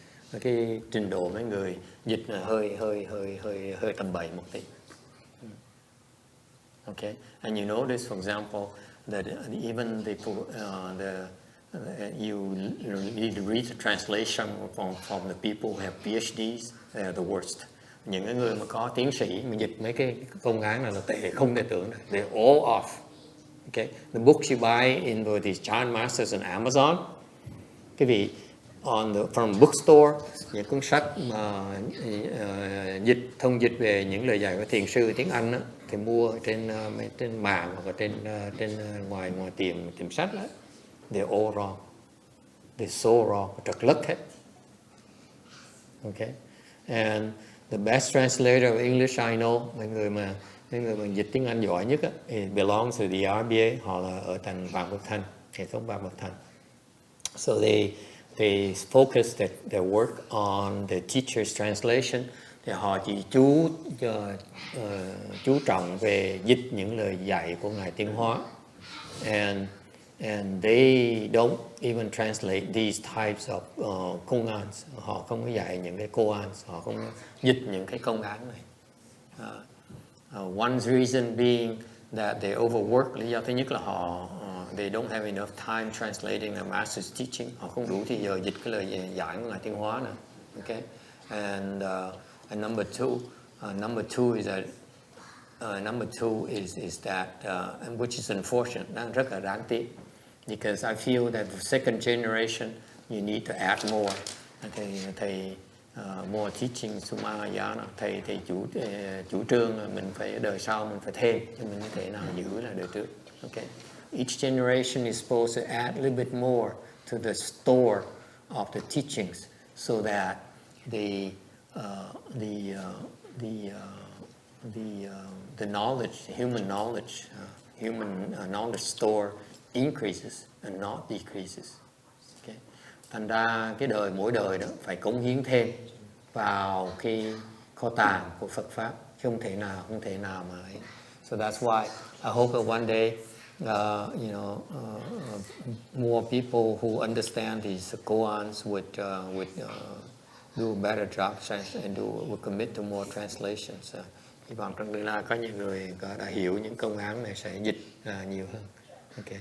Cái trình độ mấy người dịch là hơi tầm bậy một tí. Okay, and you notice, for example, that even you need to read the translation from the people who have PhDs. They're the worst. Những cái người mà có tiến sĩ mà dịch mấy cái công án này là tệ không thể tưởng được. They're all off. Okay, the books you buy in these Chan masters on Amazon, cái vị from bookstore, những cuốn sách mà thông dịch về những lời dạy của thiền sư tiếng Anh đó, thì mua trên mạng hoặc là trên ngoài tiệm sách đó. They're all wrong. They're so wrong. Trật lất hết. Okay, and the best translator of English I know, mọi người mà Cái người mà dịch tiếng Anh giỏi nhất á, belongs to the RBA, họ là ở tầng vàng bậc thanh, hệ thống vàng bậc thanh. So they focus their work on the teacher's translation. Thì họ chỉ chú trọng về dịch những lời dạy của Ngài Tiến Hóa. And they don't even translate these types of Koans. Họ không có dạy những cái Koans, họ không có dịch những cái công án này. One reason being that they overwork. Lý do thứ nhất là họ they don't have enough time translating the master's teaching. Họ không đủ thời giờ dịch cái lời giải của Ngài Tiến Hóa nữa. Okay, and number two is that and which is unfortunate. Đang rất là đáng tiếc. Because I feel that the second generation you need to add more. Thầy more teaching Sumayana, thầy chủ trương là mình phải đời sau mình phải thêm cho mình có thể nào giữ là đời trước. Okay. Each generation is supposed to add a little bit more to the store of the teachings, so that the knowledge, human knowledge store increases and not decreases. Okay. Thành ra mỗi đời đó phải cống hiến thêm vào cái kho tàng của Phật pháp, chứ không thể nào mà ấy. So that's why I hope that one day more people who understand these koans would do a better job and would commit to more translations. Hy vọng trong tương lai có những người đã hiểu những công án này sẽ dịch nhiều hơn. Okay.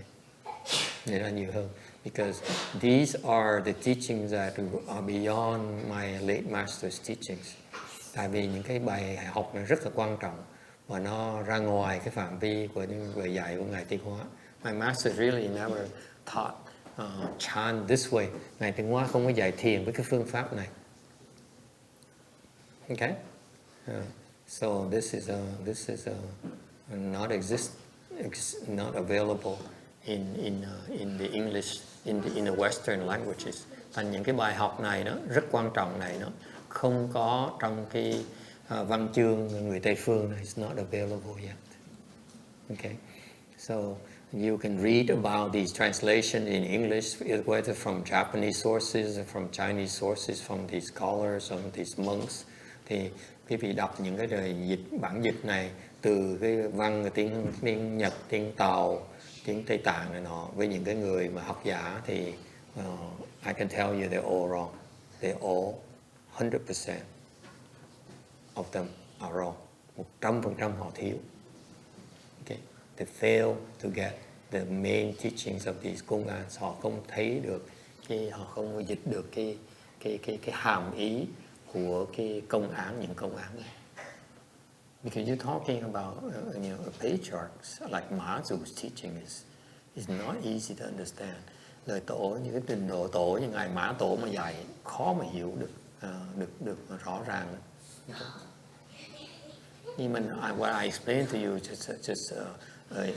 Dịch ra nhiều hơn. Because these are the teachings that are beyond my late master's teachings. Tại vì những cái bài học này rất là quan trọng và nó ra ngoài cái phạm vi của những lời dạy của Ngài Tiến Hóa. My master really never taught chant this way. Ngài Tiến Hóa không có dạy thiền với cái phương pháp này. Okay? So this is not available in the English, in the Western languages. Thành những cái bài học này nó rất quan trọng này nó không có trong cái văn chương người Tây phương này. It's not available yet. Okay, so you can read about these translations in English, whether from Japanese sources or from Chinese sources, from these scholars, from these monks. Thì quý vị đọc những cái bản dịch này từ cái văn tiếng Nhật, tiếng Tàu, tiếng Tây Tạng này nọ với những cái người mà học giả thì I can tell you they're all wrong. They're all 100% of them are wrong. 100% họ thiếu. Okay. They fail to get the main teachings of these Koans. Họ không thấy được họ không dịch được cái hàm ý của cái công án, những công án này. Because you're talking about a patriarchs like Mazu's teaching is not easy to understand. Lời tổ, những cái trình độ tổ như ngài Mã Tổ mà dạy khó mà hiểu được rõ ràng. Even what I explained to you just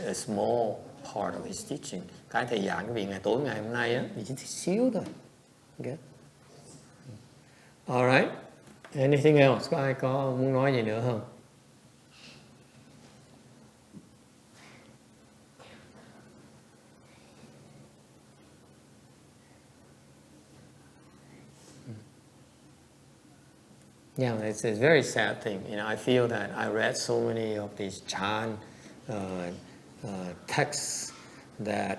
a small part of his teaching. Cái thầy giảng cái vị ngày tối ngày hôm nay á thì chỉ xíu thôi. Okay. All right. Anything else? Có ai có muốn nói gì nữa không? Yeah, it's a very sad thing. I feel that I read so many of these Chan texts that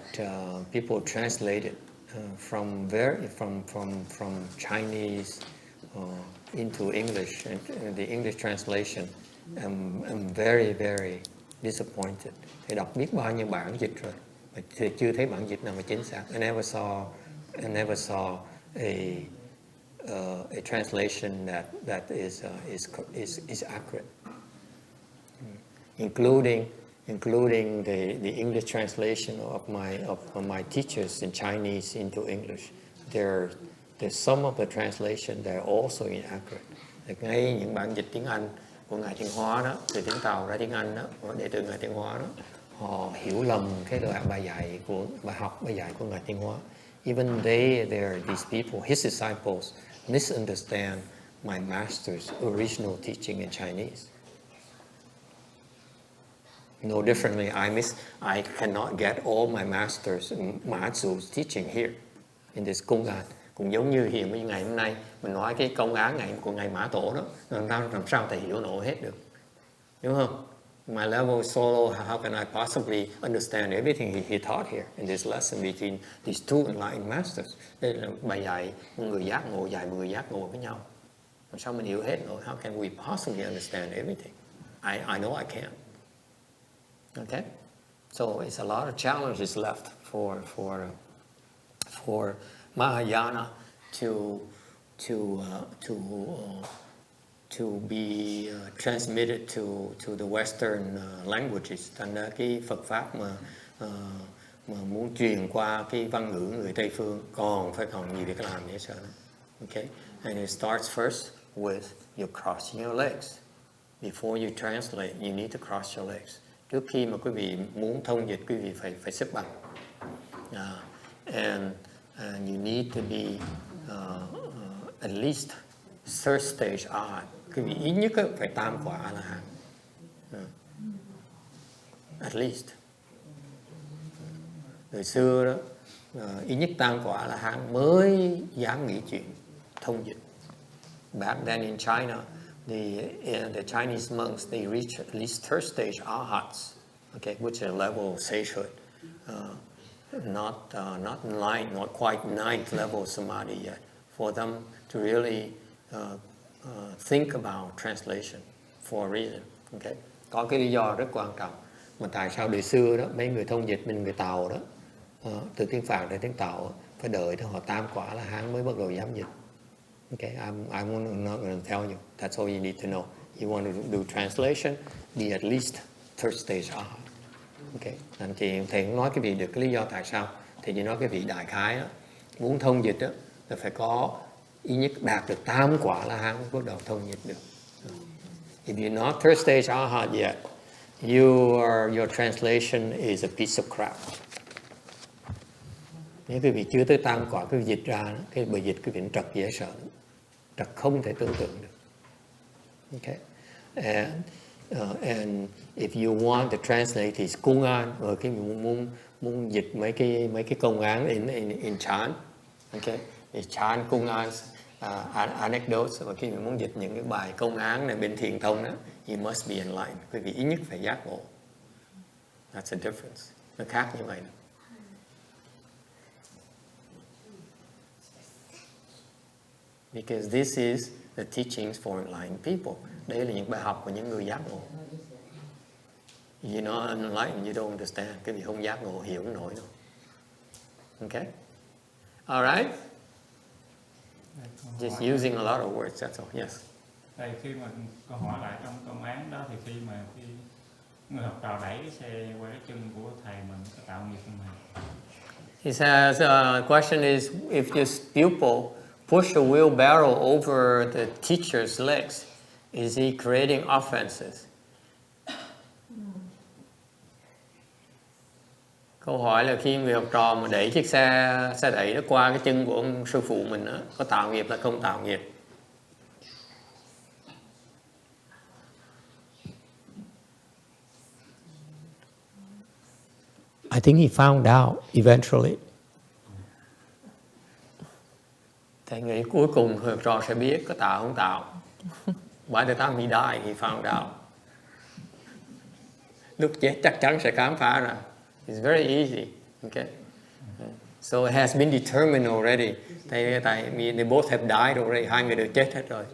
people translated from Chinese into English, and the English translation. I'm very, very disappointed. Thì đọc biết bao nhiêu bản dịch rồi, mà chưa thấy bản dịch nào mà chính xác. I never saw a translation that is accurate, including the English translation of my teachers in Chinese into English. There's some of the translation that are also inaccurate. Ngay những bản dịch tiếng Anh của Ngài Thiên Hóa đó, từ tiếng Tàu ra tiếng Anh đó, của đệ tử Ngài Thiên Hóa đó, họ hiểu lầm cái bài dạy của Ngài Thiên Hóa. Even these people, his disciples, misunderstand my master's original teaching in Chinese. No differently, I cannot get all my masters Mazu's teaching here in this Koan. Cũng giống như hiện với ngày hôm nay mình nói cái công án của ngày Mã Tổ đó, làm sao thầy hiểu nổi hết được, đúng không? My level is so low, how can I possibly understand everything he taught here in this lesson between these two enlightened masters? Đây là bài dạy một người giác ngộ dạy một người giác ngộ với nhau. Làm sao mình hiểu hết nổi? How can we possibly understand everything? I know I can't. Okay, so it's a lot of challenges left for Mahayana to be transmitted to the Western languages. Thành ra cái Phật pháp mà muốn truyền qua cái văn ngữ người Tây phương còn nhiều việc làm để sợ. Okay, and it starts first with you crossing your legs. Before you translate, you need to cross your legs. Trước khi mà quý vị muốn thông dịch, quý vị phải xếp bằng. And you need to be at least third stage arhat. Quý vị ít nhất phải tam quả A-la-hán. At least. Thời xưa đó, ít nhất tam quả A-la-hán mới dám nghĩ chuyện thông dịch. Back then in China, the Chinese monks, they reach at least third stage arhats, okay, which is a level of sagehood, not enlightened, not quite ninth level samadhi yet. For them to really think about translation for a reason, okay. Có cái lý do rất quan trọng mà tại sao đời xưa đó mấy người thông dịch mình người Tàu đó từ tiếng Phạn đến tiếng Tàu phải đợi tới họ tam quả là Hán mới bắt đầu dám dịch. Okay, I'm not going to tell you. That's all you need to know. You want to do translation, be at least third stage arhat. Okay, anh chị thầy nói cái vị được cái lý do tại sao thì chỉ nói cái vị đại khái đó, muốn thông dịch đó là phải có ít nhất đạt được tam quả là Hán mới bắt đầu thông dịch được. If you're not third stage arhat yet, your translation is a piece of crap. Nếu quý vị chưa tới tam quả, quý vị dịch ra đó, cái bài dịch quý vị trật dễ sợ, trật không thể tưởng tượng được. Okay, and if you want to translate his Koan, rồi cái muốn dịch mấy cái công án in Chan, okay, in Chan Koan anecdotes, và khi mình muốn dịch những cái bài công án này bên thiền thông đó, you must be enlightened. Quý vị ít nhất phải giác ngộ. That's a difference. Nó khác như vậy. Because this is the teachings for enlightened people. Đây là những bài học của những người giác ngộ. You're not enlightened, you don't understand. Cái gì không giác ngộ hiểu không nổi đâu. Okay? Alright? Just using a lot of words, that's all. Yes. Thầy, khi mà câu hỏi lại trong công án đó thì khi người học trò đẩy cái xe qua cái chân của thầy mình có tạo nghiệp không thầy? He says, question is, if this pupil push a wheelbarrow over the teacher's legs, is he creating offenses? Câu hỏi là khi người học trò mà đẩy chiếc xe đẩy nó qua cái chân của ông sư phụ mình đó, có tạo nghiệp là không tạo nghiệp? I think he found out eventually. Thầy nghĩ cuối cùng người học trò sẽ biết có tạo không tạo. By the time he died, he found out. Lúc chết chắc chắn sẽ khám phá ra. It's very easy. Okay. So it has been determined already. They both have died already. Hai người đều chết hết rồi.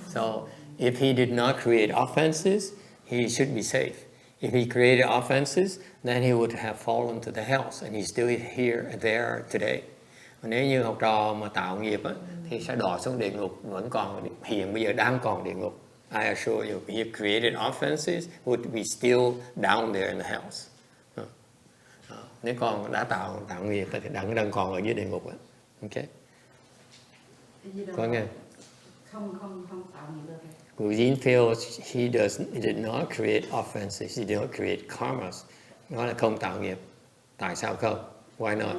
So if he did not create offenses, he should be safe. If he created offenses, then he would have fallen to the hells, and he's still here and there today. Nếu như học trò mà tạo nghiệp á, thì sẽ đọa xuống địa ngục, vẫn còn hiện bây giờ đang còn địa ngục. I assure you, if he created offenses, would be still down there in the hells. Nếu con đã tạo nghiệp thì đang còn ở dưới địa ngục á. Okay. Có nghe? Không tạo nghiệp được. Gujin feels he did not create offenses, he did not create karmas. Nó là không tạo nghiệp. Tại sao không? Why not?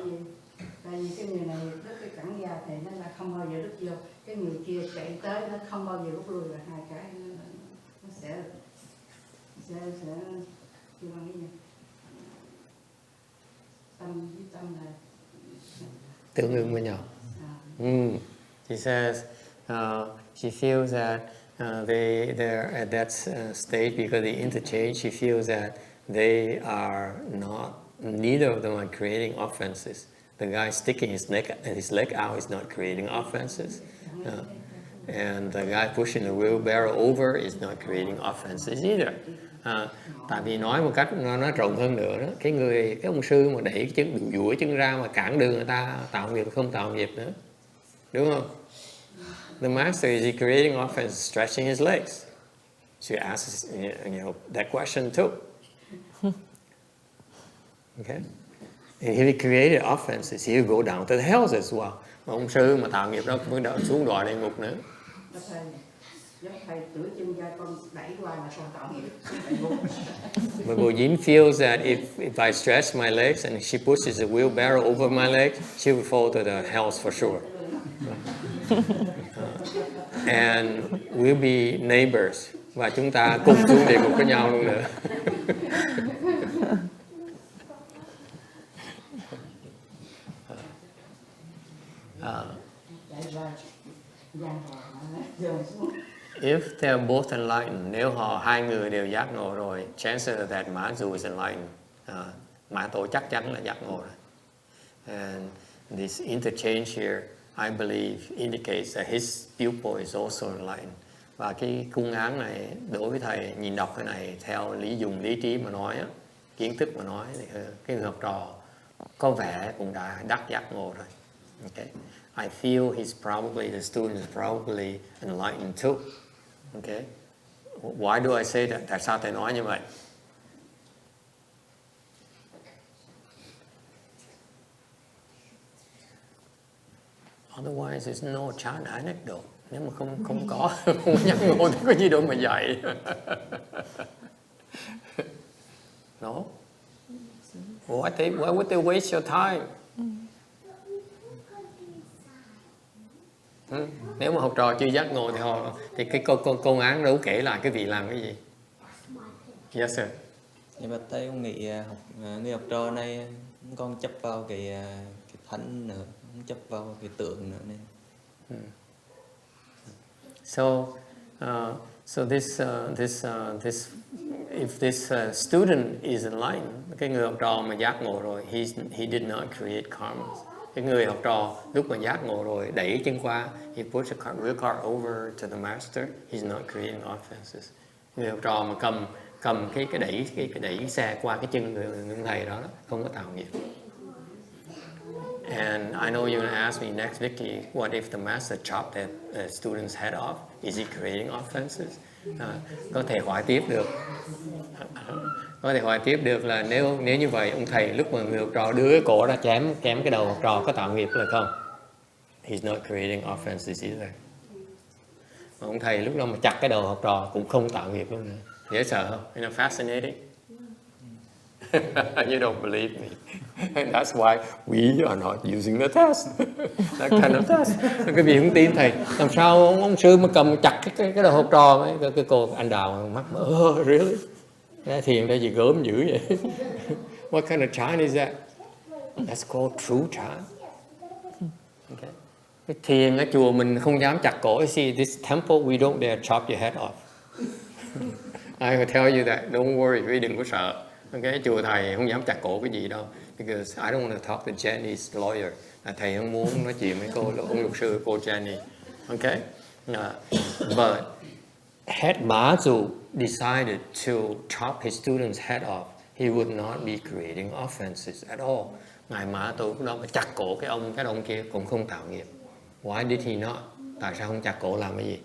Tại vì cái người này rất cái cẳng già thì nó là không bao giờ rút vô, cái người kia chạy tới nó không bao giờ rút lui, là hai cái nó sẽ Chưa bằng cái gì? Tâm với tâm là Tương ưng với nhau. She says she feels that they're at that stage because they interchange. She feels that they are not, neither of them are creating offenses. The guy sticking his leg out is not creating offenses. And the guy pushing the wheelbarrow over is not creating offenses either. Tại vì nói một cách nó rộng hơn nữa đó, cái ông sư mà đẩy cái chân duỗi chân ra mà cản đường người ta tạo nghiệp không tạo nghiệp nữa, đúng không? The master, is he creating offense, stretching his legs? So you ask, that question too. Okay, if he created offenses, he would go down to the hells as well. Mà ông sư mà tạo nghiệp đó cũng phải xuống đọa địa ngục nữa. But Bojin feels that if I stretch my legs and she pushes the wheelbarrow over my legs, she will fall to the hells for sure. And we'll be neighbors. Và chúng ta cùng xuống địa ngục với nhau luôn nữa. If they're both enlightened, nếu hai người đều giác ngộ rồi, chances that Mazu is enlightened, Mã Tổ chắc chắn là giác ngộ rồi. And this interchange here, I believe, indicates that his pupil is also enlightened. Và cái cung án này đối với thầy nhìn đọc cái này theo dùng lý trí mà nói, kiến thức mà nói, thì cái người học trò có vẻ cũng đã đắc giác ngộ rồi. Okay. I feel the student is probably enlightened too. Okay. Why do I say that? Tại sao thầy nói như vậy? Otherwise, there's no chance anecdote. Nếu mà không có nhắc ngộ thì có gì đâu mà dạy. No. Why would they waste your time? Nếu mà học trò chưa giác ngộ thì cái công án đâu kể lại cái vị làm cái gì. Yes sir. Nhưng mà tôi không nghĩ người học trò này còn chấp vào cái thánh nữa, không chấp vào cái tượng nữa nên. So this if this student is enlightened, cái người học trò mà giác ngộ rồi, he did not create karma. Cái người học trò lúc mà giác ngộ rồi đẩy chân qua, he puts a wheel cart over to the master, he's not creating offenses. Người học trò mà cầm cái đẩy xe qua cái chân người thầy đó không có tạo nghiệp. And I know you're going to ask me next, Vicky, what if the master chopped the student's head off? Is he creating offenses? Có thể hỏi tiếp được là nếu như vậy, ông thầy lúc mà người học trò đưa cái cổ ra chém cái đầu học trò có tạo nghiệp là không? He's not creating offenses either. Mà ông thầy lúc đó mà chặt cái đầu học trò cũng không tạo nghiệp luôn nữa. Dễ sợ không? Isn't it fascinating? You don't believe me. And that's why we are not using the test. That kind of test. Cái vị không tin thầy. Làm sao ông sư mà cầm chặt cái đầu học trò, cái cô anh Đào mắt mở, really? Cái thiền đây gì gớm dữ vậy? What kind of chant is that? That's called true chant. Okay. Cái thiền ở chùa mình không dám chặt cổ. See, this temple we don't dare chop your head off. I will tell you that. Don't worry, quý đừng có sợ. Okay, chùa thầy không dám chặt cổ cái gì đâu. Because I don't want to talk to Jenny's lawyer. Thầy không muốn nói chuyện với ông luật sư cô Jenny. Okay? But had Mazu decided to chop his student's head off, he would not be creating offenses at all. Ngài Mã Tu cũng đâu mà chặt cổ cái ông kia cũng không tạo nghiệp. Why did he not? Tại sao không chặt cổ làm cái gì?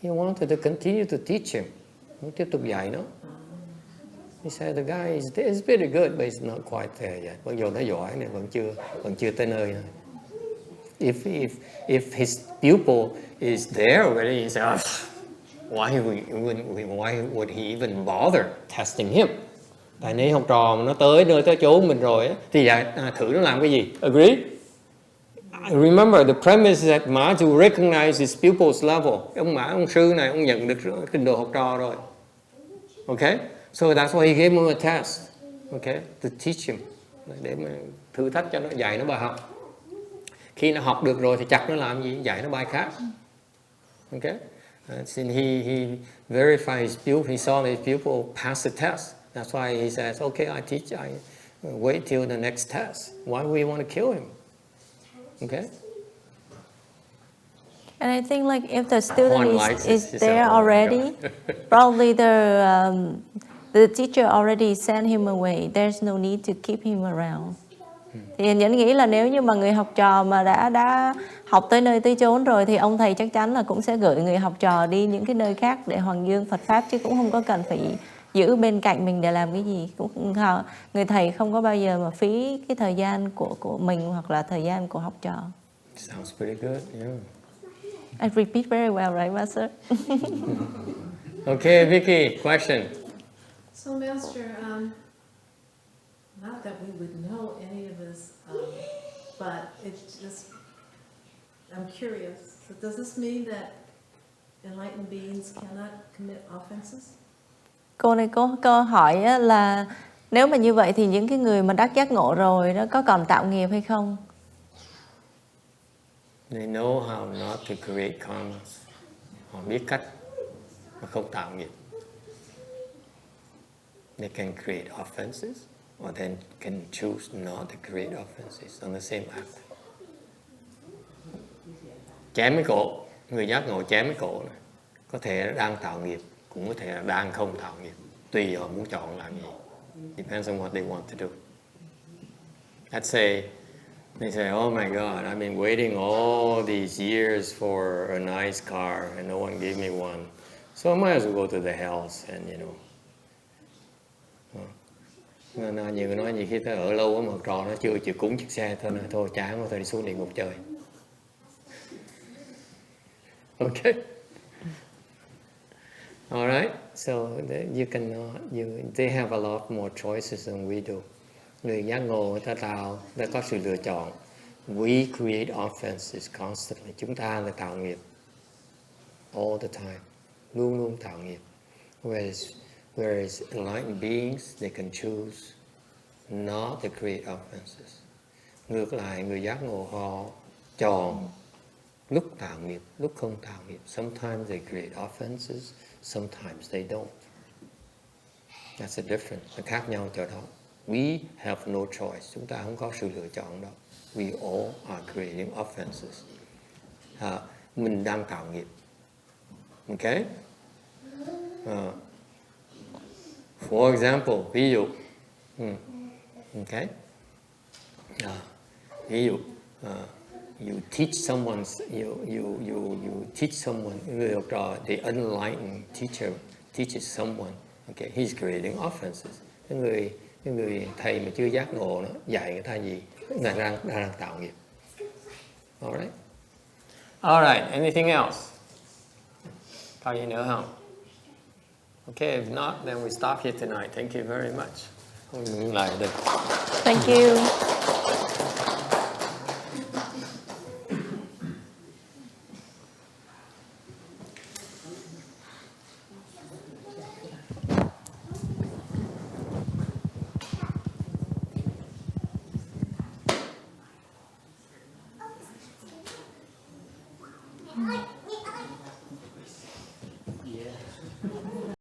He wanted to continue to teach him. Muốn tiếp tục dạy nó. He said the guy is pretty good, but he's not quite there yet. Mặc dù nó giỏi này vẫn chưa tới nơi này. If his pupil is there already, he said, why would he even bother testing him? Tại nếu học trò mà nó tới nơi tới chỗ mình rồi thì thử nó làm cái gì? Agree? Remember the premise is that Mazu recognizes his pupil's level. Ông sư này ông nhận được trình độ học trò rồi. Okay? So that's why he gave him a test, okay, to teach him, để mà thử thách cho nó, dạy nó bài học. Khi nó học được rồi thì chắc nó làm gì, dạy nó bài khác, okay. And he verified his pupil. He saw his pupil pass the test. That's why he says, okay, I teach. I wait till the next test. Why we want to kill him? Okay. And I think like if the student likes is it. there Oh my already, God. probably the teacher already sent him away. There's no need to keep him around. Thì anh vẫn nghĩ là nếu như mà người học trò mà đã học tới nơi tới chốn rồi thì ông thầy chắc chắn là cũng sẽ gửi người học trò đi những cái nơi khác để hoàng dương Phật pháp, chứ cũng không có cần phải giữ bên cạnh mình để làm cái gì. Cũng người thầy không có bao giờ mà phí cái thời gian của mình hoặc là thời gian của học trò. Sounds pretty good. Yeah. I repeat very well, right, Master? Okay, Vicky, question. So, Master, not that we would know any of this, but it's just, I'm curious. So does this mean that enlightened beings cannot commit offenses? Cô này có câu hỏi á, là nếu mà như vậy thì những cái người mà đắc giác ngộ rồi đó có còn tạo nghiệp hay không? They know how not to create karmas. Họ biết cách mà không tạo nghiệp. They can create offenses, or they can choose not to create offenses on the same act. Chém cái cổ, người giác ngộ chém cái cổ này, có thể đang tạo nghiệp, cũng có thể là đang không tạo nghiệp, tùy họ muốn chọn làm gì. Depends on what they want to do. Let's say they say, oh my God, I've been waiting all these years for a nice car and no one gave me one. So I might as well go to the hells and, you know. Nên nhiều người nói gì khi ta ở lâu á mà trò nó chưa chịu cúng chiếc xe thôi chán quá, thôi đi xuống địa ngục chơi. Okay. All right. So you cannot. They have a lot more choices than we do. Người giác ngộ người ta có sự lựa chọn. We create offenses constantly. Chúng ta là tạo nghiệp all the time, luôn luôn tạo nghiệp. Whereas enlightened beings, they can choose not to create offenses. Ngược lại, người giác ngộ họ chọn lúc tạo nghiệp, lúc không tạo nghiệp. Sometimes they create offenses, sometimes they don't. That's the difference. Nó khác nhau chỗ đó. We have no choice. Chúng ta không có sự lựa chọn đó. We all are creating offenses. Mình đang tạo nghiệp. Okay? For example, ví dụ, okay? Ví dụ, you teach someone, you teach someone, người học trò, the enlightened teacher teaches someone, okay? He's creating offenses. Cái người thầy mà chưa giác ngộ nó dạy người ta gì, người ta đang tạo nghiệp. All right. All right. Anything else? Có gì nữa không? Okay, if not, then we stop here tonight. Thank you very much. Lại được. Thank you.